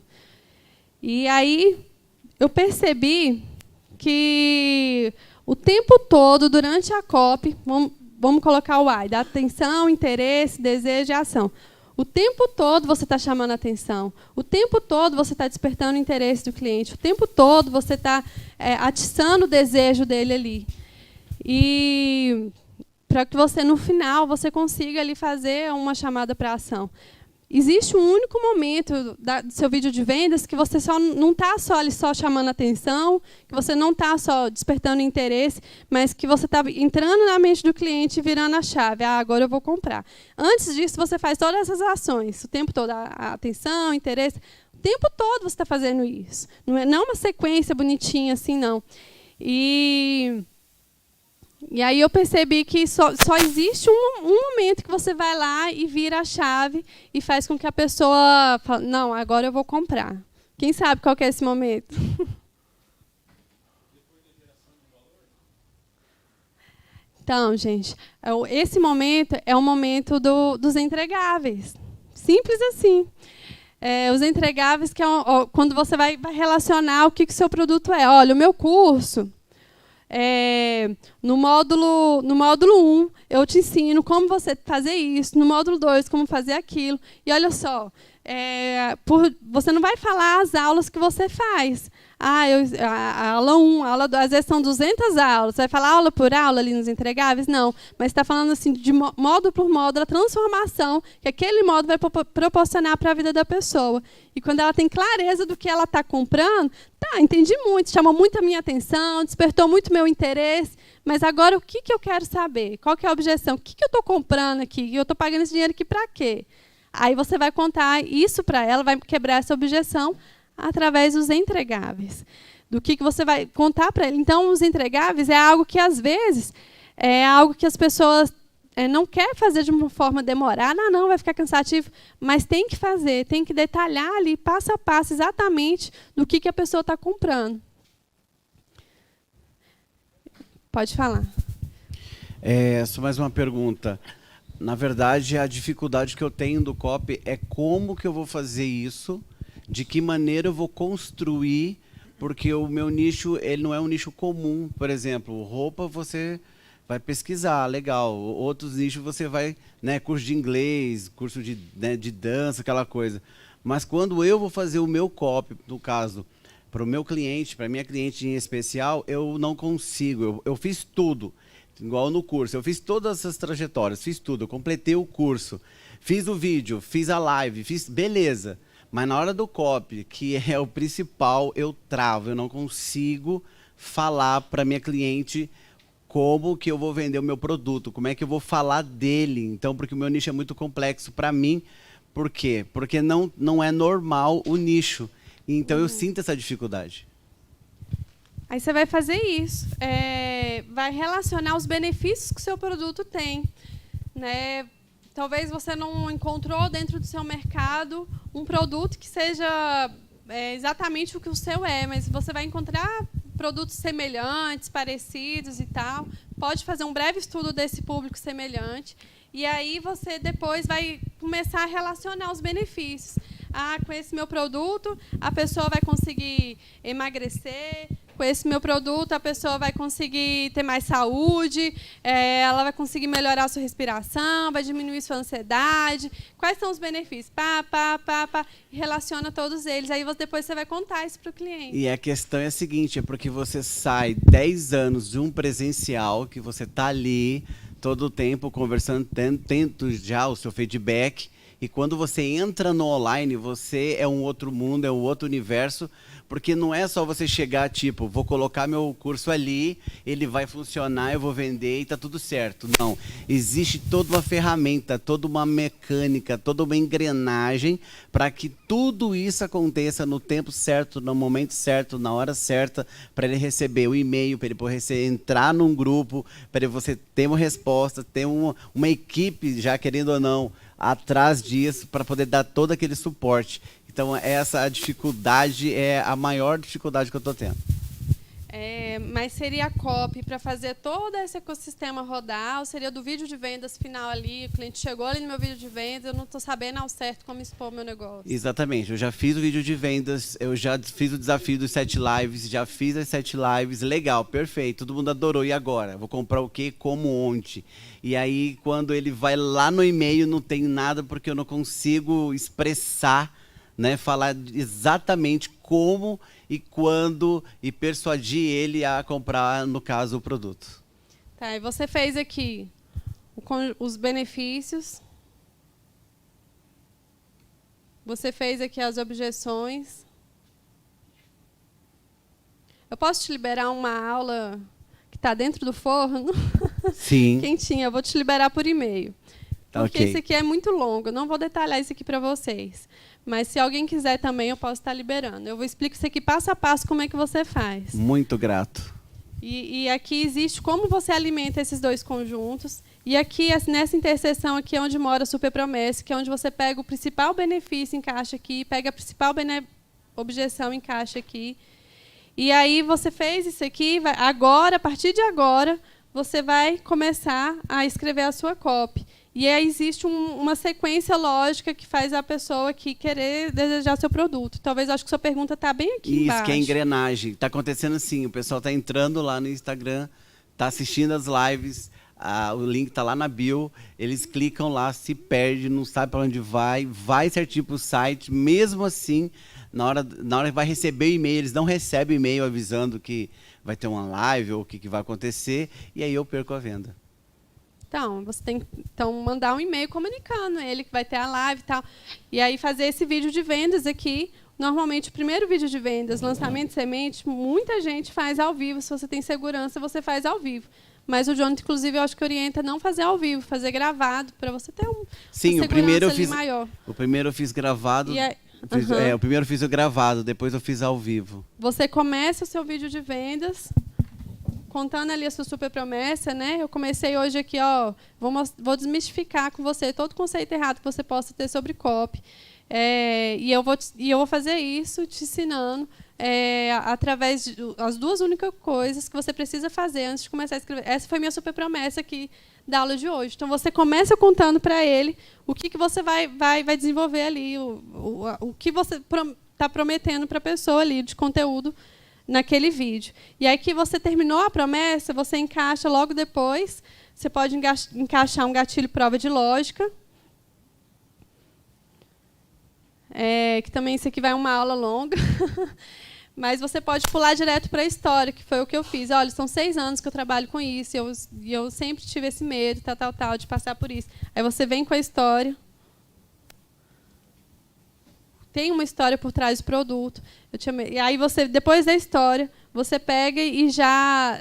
E aí eu percebi que o tempo todo, durante a copy, vamos colocar o AIDA, atenção, interesse, desejo e ação. O tempo todo você está chamando a atenção. O tempo todo você está despertando o interesse do cliente. O tempo todo você está atiçando o desejo dele ali. E para que você, no final, você consiga ali fazer uma chamada para ação. Existe um único momento do seu vídeo de vendas que você não está só ali só chamando a atenção, que você não está só despertando interesse, mas que você está entrando na mente do cliente e virando a chave. Agora eu vou comprar. Antes disso, você faz todas essas ações, o tempo todo, a atenção, interesse. tempo todo você está fazendo isso. Não é não uma sequência bonitinha assim, não. E aí eu percebi que só existe um momento que você vai lá e vira a chave e faz com que a pessoa fale, não, agora eu vou comprar. Quem sabe qual que é esse momento? Então, gente, esse momento é o momento dos entregáveis. Simples assim. Os entregáveis, que é quando você vai relacionar o que o seu produto é. Olha, o meu curso, no módulo 1, eu te ensino como você fazer isso. No módulo 2, como fazer aquilo. E olha só, você não vai falar as aulas que você faz. A aula 1, a aula 2, às vezes são 200 aulas. Você vai falar aula por aula ali nos entregáveis? Não. Mas está falando assim, de módulo por módulo, a transformação que aquele módulo vai proporcionar para a vida da pessoa. E quando ela tem clareza do que ela está comprando, entendi muito, chamou muito a minha atenção, despertou muito meu interesse, mas agora o que eu quero saber? Qual que é a objeção? O que eu estou comprando aqui? Eu estou pagando esse dinheiro aqui para quê? Aí você vai contar isso para ela, vai quebrar essa objeção através dos entregáveis. Do que você vai contar para ele. Então, os entregáveis é algo que, às vezes, é algo que as pessoas não querem fazer de uma forma demorada. Não, vai ficar cansativo. Mas tem que fazer, tem que detalhar ali, passo a passo, exatamente do que a pessoa está comprando. Pode falar. Só mais uma pergunta. Na verdade, a dificuldade que eu tenho do copy é como que eu vou fazer isso, de que maneira eu vou construir, porque o meu nicho ele não é um nicho comum. Por exemplo, roupa você vai pesquisar, legal. Outros nichos você vai, curso de inglês, curso de dança, aquela coisa. Mas quando eu vou fazer o meu copy, no caso, para o meu cliente, para a minha cliente em especial, eu não consigo. Eu fiz tudo. Igual no curso, eu fiz todas essas trajetórias, fiz tudo, eu completei o curso, fiz o vídeo, fiz a live, beleza. Mas na hora do copy, que é o principal, eu travo, eu não consigo falar para minha cliente como que eu vou vender o meu produto, como é que eu vou falar dele. Então, porque o meu nicho é muito complexo para mim. Por quê? Porque não é normal o nicho. Então, eu sinto essa dificuldade. Aí você vai fazer isso, vai relacionar os benefícios que o seu produto tem. Talvez você não encontrou dentro do seu mercado um produto que seja exatamente o que o seu é, mas você vai encontrar produtos semelhantes, parecidos e tal. Pode fazer um breve estudo desse público semelhante. E aí você depois vai começar a relacionar os benefícios. Com esse meu produto, a pessoa vai conseguir emagrecer. Com esse meu produto, a pessoa vai conseguir ter mais saúde, ela vai conseguir melhorar a sua respiração, vai diminuir sua ansiedade. Quais são os benefícios? Relaciona todos eles. Aí depois você vai contar isso para o cliente. E a questão é a seguinte, é porque você sai 10 anos de um presencial, que você está ali todo o tempo conversando, tendo já o seu feedback, e quando você entra no online, você é um outro mundo, é um outro universo, porque não é só você chegar, tipo, vou colocar meu curso ali, ele vai funcionar, eu vou vender e tá tudo certo. Não, existe toda uma ferramenta, toda uma mecânica, toda uma engrenagem para que tudo isso aconteça no tempo certo, no momento certo, na hora certa, para ele receber o e-mail, para ele poder entrar num grupo, para você ter uma resposta, ter uma equipe, já querendo ou não, atrás disso, para poder dar todo aquele suporte. Então, essa dificuldade é a maior dificuldade que eu estou tendo. Mas seria a copy para fazer todo esse ecossistema rodar, ou seria do vídeo de vendas final ali, o cliente chegou ali no meu vídeo de vendas, eu não estou sabendo ao certo como expor o meu negócio. Exatamente, eu já fiz o vídeo de vendas, eu já fiz o desafio dos 7 lives, já fiz as 7 lives, legal, perfeito, todo mundo adorou, e agora? Vou comprar o quê, como, onde? E aí, quando ele vai lá no e-mail, não tem nada, porque eu não consigo expressar, falar exatamente como e quando e persuadir ele a comprar, no caso, o produto. Tá, e você fez aqui os benefícios. Você fez aqui as objeções. Eu posso te liberar uma aula que está dentro do forno? Sim. Quentinha, eu vou te liberar por e-mail. Tá Porque ok. isso aqui é muito longo. Eu não vou detalhar isso aqui para vocês. Mas se alguém quiser também, eu posso estar liberando. Eu vou explicar isso aqui passo a passo como é que você faz. Muito grato. E aqui existe como você alimenta esses dois conjuntos. E aqui, nessa interseção aqui é onde mora a super promessa, que é onde você pega o principal benefício, encaixa aqui, pega a principal objeção, encaixa aqui. E aí você fez isso aqui, agora, a partir de agora, você vai começar a escrever a sua copy. E aí existe uma sequência lógica que faz a pessoa aqui querer desejar seu produto. Talvez, acho que sua pergunta está bem aqui embaixo. Isso, que é engrenagem. Está acontecendo assim, o pessoal está entrando lá no Instagram, está assistindo as lives, o link está lá na bio, eles clicam lá, se perde, não sabe para onde vai certinho para o site, mesmo assim, na hora que vai receber e-mail, eles não recebem e-mail avisando que vai ter uma live ou o que vai acontecer, e aí eu perco a venda. Então, você tem que mandar um e-mail comunicando ele que vai ter a live e tal. E aí fazer esse vídeo de vendas aqui. Normalmente, o primeiro vídeo de vendas, lançamento de semente, muita gente faz ao vivo. Se você tem segurança, você faz ao vivo. Mas o Jonathan, inclusive, eu acho que orienta não fazer ao vivo, fazer gravado, para você ter Sim, uma o primeiro eu segurança ali fiz maior. O primeiro eu fiz gravado. E aí, O primeiro eu fiz o gravado, depois eu fiz ao vivo. você começa o seu vídeo de vendas, contando ali a sua super promessa, né? Eu comecei hoje aqui, ó, vou desmistificar com você todo conceito errado que você possa ter sobre copy. E eu vou fazer isso te ensinando através das duas únicas coisas que você precisa fazer antes de começar a escrever. Essa foi minha super promessa aqui da aula de hoje. Então, você começa contando para ele o que você vai desenvolver ali, o que você está prometendo para a pessoa ali de conteúdo naquele vídeo. E aí que você terminou a promessa, você encaixa logo depois, você pode encaixar um gatilho prova de lógica, que também isso aqui vai uma aula longa, mas você pode pular direto para a história, que foi o que eu fiz. Olha, são 6 anos que eu trabalho com isso, e eu sempre tive esse medo, tal, de passar por isso. Aí você vem com a história. Tem uma história por trás do produto. E aí você, depois da história, você pega e já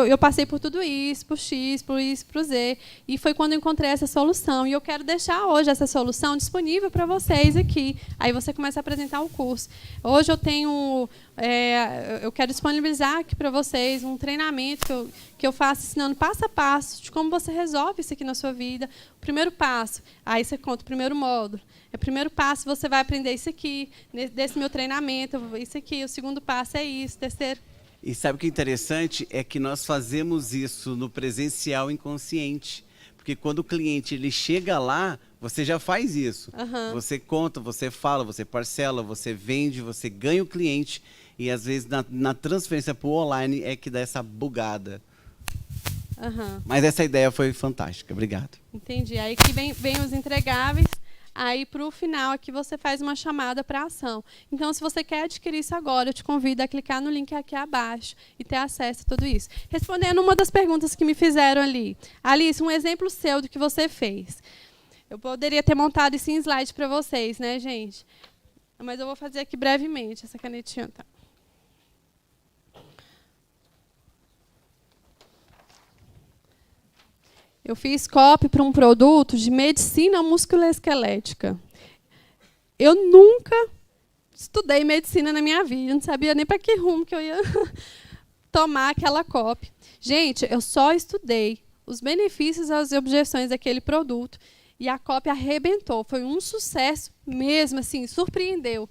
eu passei por tudo isso, por X, por isso, por Z, e foi quando eu encontrei essa solução. E eu quero deixar hoje essa solução disponível para vocês aqui. Aí você começa a apresentar o curso. Hoje eu quero disponibilizar aqui para vocês um treinamento que eu faço ensinando passo a passo de como você resolve isso aqui na sua vida. O primeiro passo, aí você conta o primeiro módulo. O primeiro passo, você vai aprender isso aqui, desse meu treinamento, isso aqui. O segundo passo é isso, terceiro. E sabe o que é interessante? É que nós fazemos isso no presencial inconsciente. Porque quando o cliente ele chega lá, você já faz isso. Você conta, você fala, você parcela, você vende, você ganha o cliente. E, às vezes, na transferência para o online é que dá essa bugada. Mas essa ideia foi fantástica. Obrigado. Entendi. Aí que vem os entregáveis. Aí, para o final, aqui você faz uma chamada para ação. Então, se você quer adquirir isso agora, eu te convido a clicar no link aqui abaixo e ter acesso a tudo isso. Respondendo uma das perguntas que me fizeram ali. Alice, um exemplo seu do que você fez. Eu poderia ter montado isso em slide para vocês, né, gente? Mas eu vou fazer aqui brevemente. Essa canetinha tá. Eu fiz copy para um produto de medicina musculoesquelética. Eu nunca estudei medicina na minha vida, não sabia nem para que rumo que eu ia tomar aquela copy. Gente, eu só estudei os benefícios e as objeções daquele produto e a copy arrebentou. Foi um sucesso mesmo, assim, surpreendeu.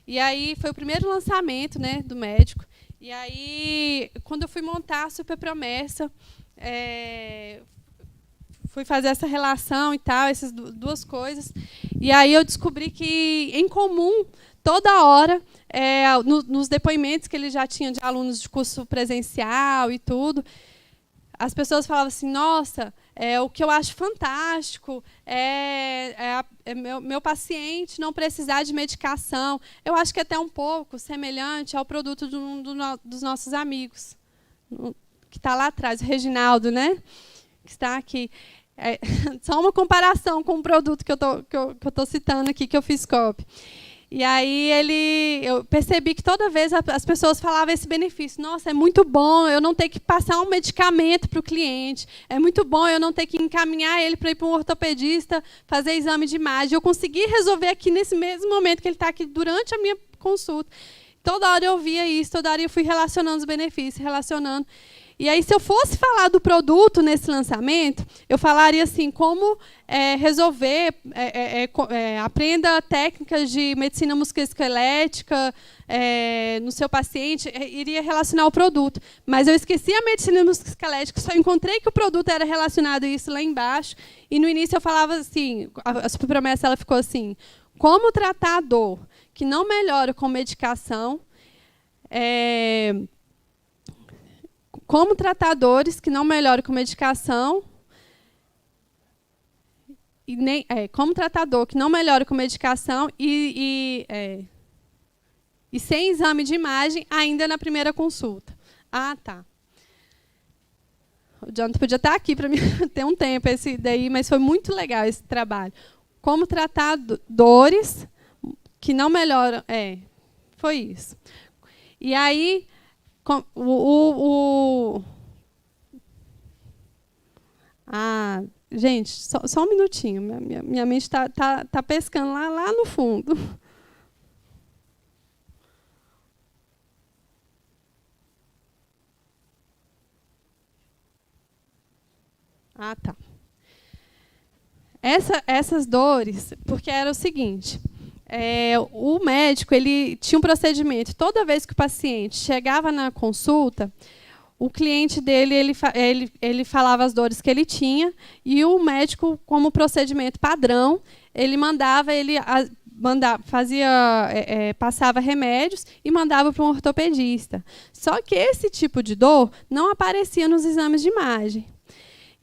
E aí foi o primeiro lançamento, né, do médico. E aí, quando eu fui montar a super promessa, fui fazer essa relação e tal, essas duas coisas. E aí eu descobri que, em comum, toda hora, nos depoimentos que ele já tinha de alunos de curso presencial e tudo, as pessoas falavam assim, nossa, o que eu acho fantástico meu paciente não precisar de medicação. Eu acho que é até um pouco semelhante ao produto de dos nossos amigos, que está lá atrás, o Reginaldo, né? Que está aqui. Só uma comparação com o produto que eu estou citando aqui, que eu fiz copy. E aí eu percebi que toda vez as pessoas falavam esse benefício. Nossa, é muito bom eu não ter que passar um medicamento para o cliente. É muito bom eu não ter que encaminhar ele para ir para um ortopedista, fazer exame de imagem. Eu consegui resolver aqui nesse mesmo momento que ele está aqui durante a minha consulta. Toda hora eu via isso, toda hora eu fui relacionando os benefícios, relacionando. E aí, se eu fosse falar do produto nesse lançamento, eu falaria assim, como resolver, aprenda técnicas de medicina musculoesquelética no seu paciente, iria relacionar o produto. Mas eu esqueci a medicina musculoesquelética, só encontrei que o produto era relacionado a isso lá embaixo. E no início eu falava assim, a superpromessa ela ficou assim, como tratar a dor que não melhora com medicação, como tratar dores que não melhoram com medicação, e nem, como tratar dor que não melhora com medicação e sem exame de imagem ainda na primeira consulta. Ah, tá. O Jonathan podia estar aqui para mim ter um tempo esse daí, mas foi muito legal esse trabalho. Como tratar dores que não melhoram. Foi isso. E aí, gente, só um minutinho. Minha mente tá pescando lá no fundo. Ah, tá. Essas dores, porque era o seguinte, o médico ele tinha um procedimento. Toda vez que o paciente chegava na consulta, o cliente dele ele falava as dores que ele tinha e o médico, como procedimento padrão, ele passava remédios e mandava para um ortopedista. Só que esse tipo de dor não aparecia nos exames de imagem.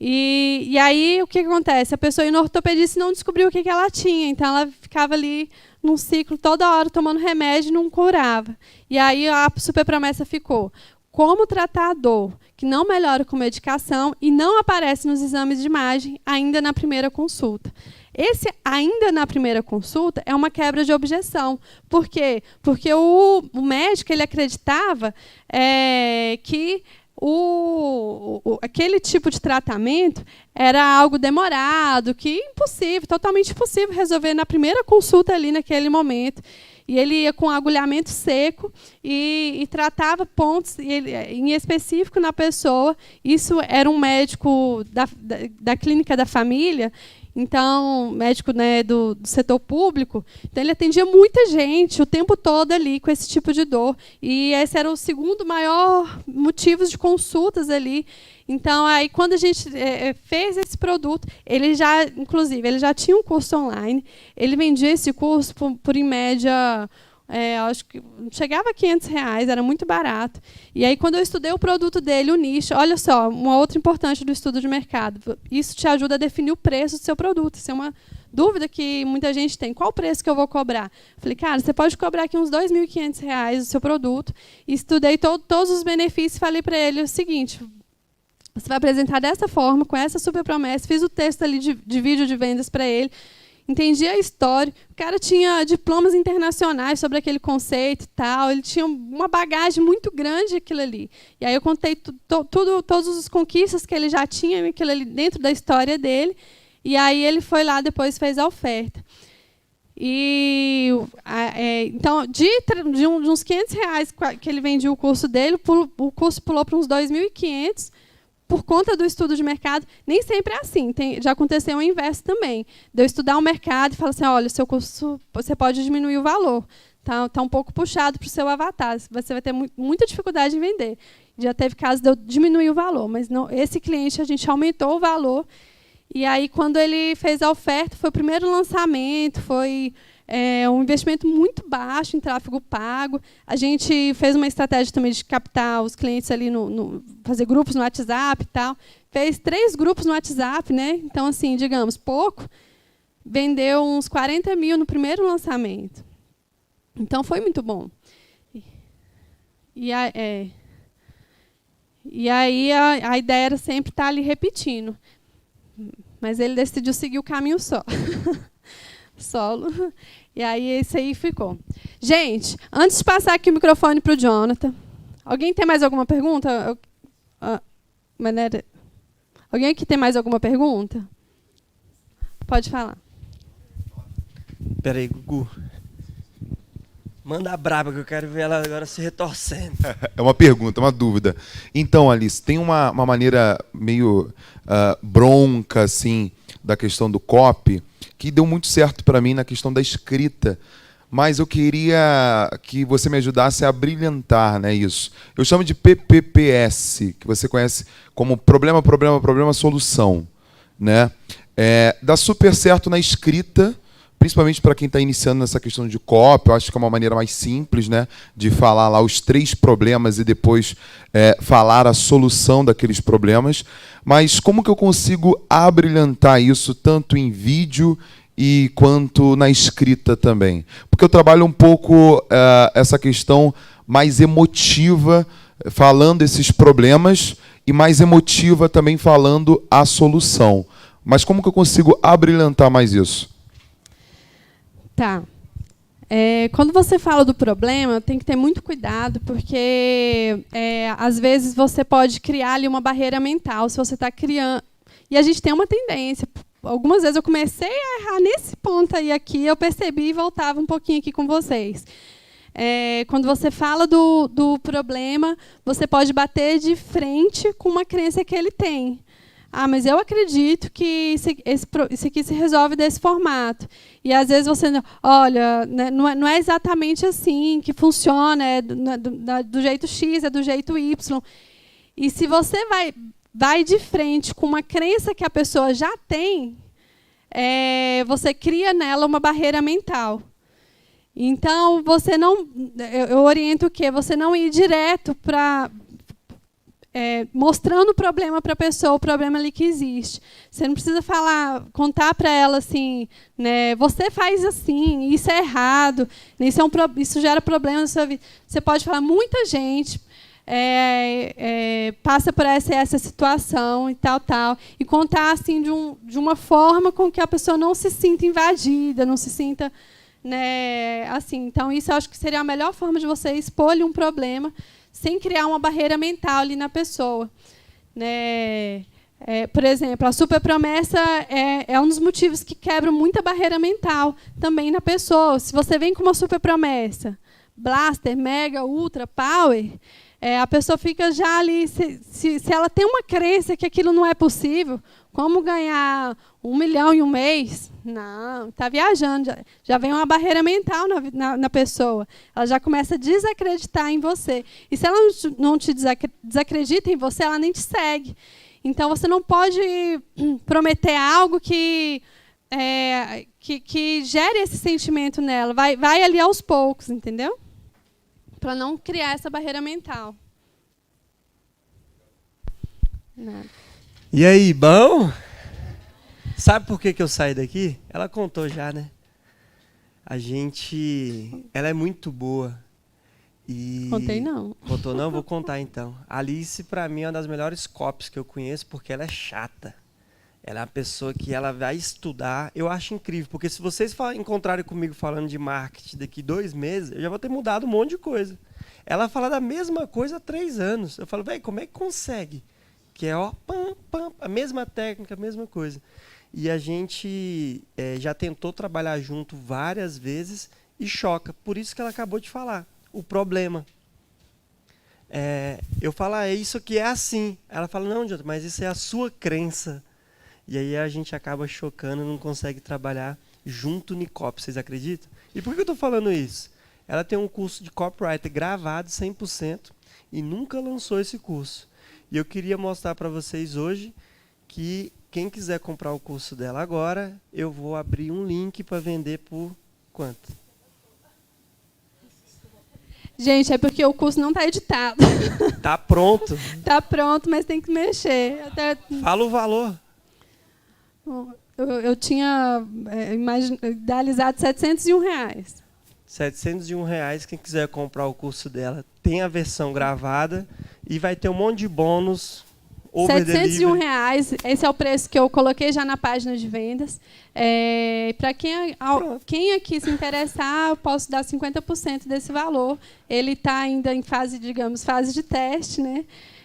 E aí, o que acontece? A pessoa ia no ortopedista e não descobriu o que ela tinha. Então, ela ficava ali num ciclo toda hora tomando remédio e não curava. E aí, a superpromessa ficou. Como tratar a dor que não melhora com medicação e não aparece nos exames de imagem ainda na primeira consulta. Esse ainda na primeira consulta é uma quebra de objeção. Por quê? Porque o médico ele acreditava que aquele tipo de tratamento era algo demorado, que impossível, totalmente impossível resolver na primeira consulta ali naquele momento. E ele ia com agulhamento seco e tratava pontos em específico na pessoa. Isso era um médico da clínica da família, então, médico, né, do setor público. Então, ele atendia muita gente o tempo todo ali com esse tipo de dor. E esse era o segundo maior motivo de consultas ali. Então, aí, quando a gente fez esse produto, inclusive, ele já tinha um curso online. Ele vendia esse curso por em média, acho que chegava a R$500, era muito barato. E aí, quando eu estudei o produto dele, o nicho, olha só, uma outra importante do estudo de mercado. Isso te ajuda a definir o preço do seu produto. Isso é uma dúvida que muita gente tem. Qual o preço que eu vou cobrar? Falei, cara, você pode cobrar aqui uns R$2.500 do seu produto. E estudei todos os benefícios e falei para ele o seguinte: você vai apresentar dessa forma, com essa super promessa. Fiz o texto ali de vídeo de vendas para ele. Entendi a história. O cara tinha diplomas internacionais sobre aquele conceito e tal. Ele tinha uma bagagem muito grande aquilo ali. E aí eu contei todas as conquistas que ele já tinha aquilo ali dentro da história dele. E aí ele foi lá depois fez a oferta. E então de uns R$500 que ele vendia o curso dele, o curso pulou para uns R$2.500. Por conta do estudo de mercado, nem sempre é assim. Já aconteceu o inverso também. De eu estudar o mercado e falar assim, olha, o seu curso, você pode diminuir o valor. Tá um pouco puxado para o seu avatar. Você vai ter muita dificuldade em vender. Já teve caso de eu diminuir o valor, mas não, esse cliente a gente aumentou o valor. E aí, quando ele fez a oferta, foi o primeiro lançamento, foi um investimento muito baixo em tráfego pago. A gente fez uma estratégia também de captar os clientes ali, fazer grupos no WhatsApp e tal. Fez 3 grupos no WhatsApp, né? Então, assim, digamos, pouco. Vendeu uns 40 mil no primeiro lançamento. Então, foi muito bom. E aí a ideia era sempre estar ali repetindo. Mas ele decidiu seguir o caminho solo. E aí esse aí ficou. Gente, antes de passar aqui o microfone para o Jonathan, alguém tem mais alguma pergunta? Alguém aqui tem mais alguma pergunta? Pode falar. Peraí, Gugu. Manda a braba que eu quero ver ela agora se retorcendo. É uma pergunta, uma dúvida. Então, Alice, tem uma maneira meio bronca, assim, da questão do copy, que deu muito certo para mim na questão da escrita. Mas eu queria que você me ajudasse a brilhantar, né, isso. Eu chamo de PPPS, que você conhece como problema, problema, problema, solução, né? Dá super certo na escrita, principalmente para quem está iniciando nessa questão de copy. Eu acho que é uma maneira mais simples, né, de falar lá os 3 problemas e depois falar a solução daqueles problemas. Mas como que eu consigo abrilhantar isso tanto em vídeo e quanto na escrita também? Porque eu trabalho um pouco essa questão mais emotiva, falando esses problemas, e mais emotiva também falando a solução. Mas como que eu consigo abrilhantar mais isso? Tá. Quando você fala do problema, tem que ter muito cuidado, porque às vezes você pode criar ali uma barreira mental. Se você está criando... E a gente tem uma tendência. Algumas vezes eu comecei a errar nesse ponto aí aqui, eu percebi e voltava um pouquinho aqui com vocês. Quando você fala do problema, você pode bater de frente com uma crença que ele tem. Mas eu acredito que isso aqui se resolve desse formato. E, às vezes, você... Olha, né, não é exatamente assim que funciona, do jeito X, é do jeito Y. E se você vai de frente com uma crença que a pessoa já tem, você cria nela uma barreira mental. Então, você não... Eu oriento o quê? Você não ir direto para... mostrando o problema para a pessoa, o problema ali que existe. Você não precisa contar para ela assim, né, você faz assim, isso é errado, isso gera problema na sua vida. Você pode falar, muita gente passa por essa situação e tal, e contar assim de uma forma com que a pessoa não se sinta invadida, não se sinta, né, assim. Então, isso eu acho que seria a melhor forma de você expor um problema, sem criar uma barreira mental ali na pessoa. Né? Por exemplo, a superpromessa é um dos motivos que quebra muita barreira mental também na pessoa. Se você vem com uma superpromessa, Blaster, Mega, Ultra, Power, a pessoa fica já ali... Se ela tem uma crença que aquilo não é possível, como ganhar 1 milhão em um mês? Não, está viajando. Já vem uma barreira mental na pessoa. Ela já começa a desacreditar em você. E se ela não te desacredita em você, ela nem te segue. Então, você não pode prometer algo que gere esse sentimento nela. Vai ali aos poucos, entendeu? Para não criar essa barreira mental. Nada. E aí, bom? Sabe por que eu saí daqui? Ela contou já, né? Ela é muito boa. Contei não. Contou não? Vou contar então. A Alice, para mim, é uma das melhores copies que eu conheço, porque ela é chata. Ela é uma pessoa que ela vai estudar. Eu acho incrível, porque se vocês encontrarem comigo falando de marketing daqui 2 meses, eu já vou ter mudado um monte de coisa. Ela fala da mesma coisa há 3 anos. Eu falo, velho, como é que consegue? Que é, a mesma técnica, a mesma coisa. E a gente já tentou trabalhar junto várias vezes e choca. Por isso que ela acabou de falar. O problema. Eu falo, isso que é assim. Ela fala, não, Jonathan, mas isso é a sua crença. E aí a gente acaba chocando, não consegue trabalhar junto no copy. Vocês acreditam? E por que eu estou falando isso? Ela tem um curso de copyright gravado 100% e nunca lançou esse curso. E eu queria mostrar para vocês hoje que quem quiser comprar o curso dela agora, eu vou abrir um link para vender por quanto? Gente, é porque o curso não está editado. Tá pronto. Está pronto, mas tem que mexer. Fala o valor. Eu tinha idealizado R$701. R$701, quem quiser comprar o curso dela, tem a versão gravada e vai ter um monte de bônus, Over R$701 delivery. reais. Esse é o preço que eu coloquei já na página de vendas. Para quem aqui se interessar, eu posso dar 50% desse valor. Ele está ainda em fase, digamos, fase de teste, né?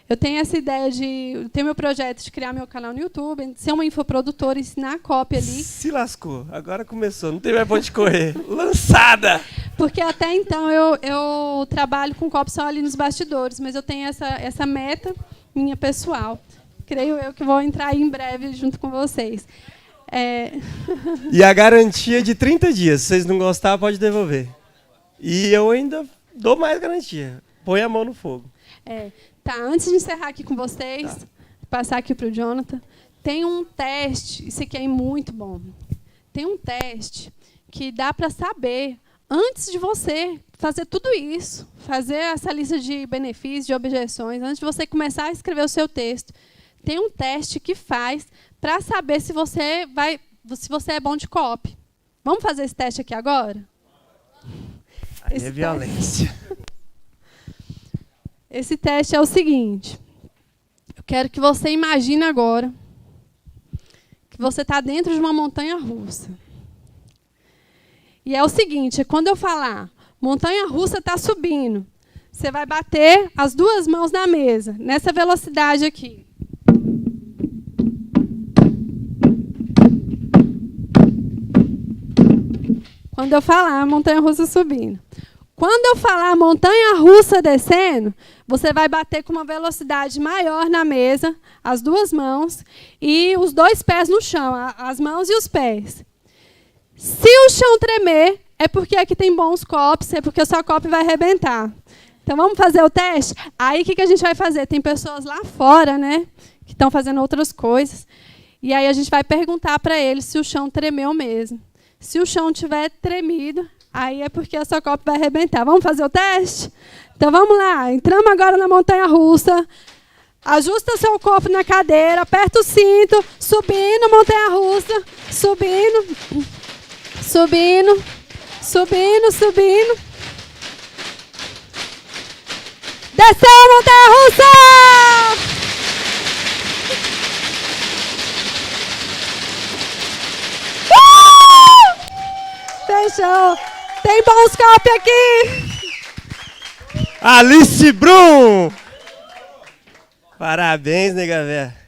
Eu tenho essa ideia de ter meu projeto de criar meu canal no YouTube, ser uma infoprodutora, ensinar a copy ali. Se lascou. Agora começou. Não tem mais pra onde correr. Lançada! Porque até então eu trabalho com copy só ali nos bastidores, mas eu tenho essa meta minha pessoal. Creio eu que vou entrar aí em breve junto com vocês. E a garantia de 30 dias. Se vocês não gostarem, pode devolver. E eu ainda dou mais garantia. Põe a mão no fogo. Tá, antes de encerrar aqui com vocês, passar aqui para o Jonathan, tem um teste, isso aqui é muito bom. Tem um teste que dá para saber, antes de você fazer tudo isso, fazer essa lista de benefícios, de objeções, antes de você começar a escrever o seu texto, tem um teste que faz para saber se você é bom de copy. Vamos fazer esse teste aqui agora? Aí é violência. Esse teste é o seguinte. Eu quero que você imagine agora que você está dentro de uma montanha-russa. E é o seguinte, quando eu falar, montanha-russa está subindo, você vai bater as duas mãos na mesa, nessa velocidade aqui. Quando eu falar, montanha-russa subindo. Quando eu falar montanha-russa descendo, você vai bater com uma velocidade maior na mesa, as duas mãos, e os dois pés no chão, as mãos e os pés. Se o chão tremer, é porque aqui tem bons copos, é porque a sua copy vai arrebentar. Então, vamos fazer o teste? Aí, o que a gente vai fazer? Tem pessoas lá fora, né, que estão fazendo outras coisas. E aí, a gente vai perguntar para eles se o chão tremeu mesmo. Se o chão tiver tremido, aí é porque a sua copy vai arrebentar. Vamos fazer o teste? Então, vamos lá. Entramos agora na montanha-russa. Ajusta seu corpo na cadeira, aperta o cinto, subindo, montanha-russa, subindo, subindo, subindo, subindo. Desceu a montanha-russa! Fechou. Tem bons copy aqui. Alice Brum! Parabéns, nega véia.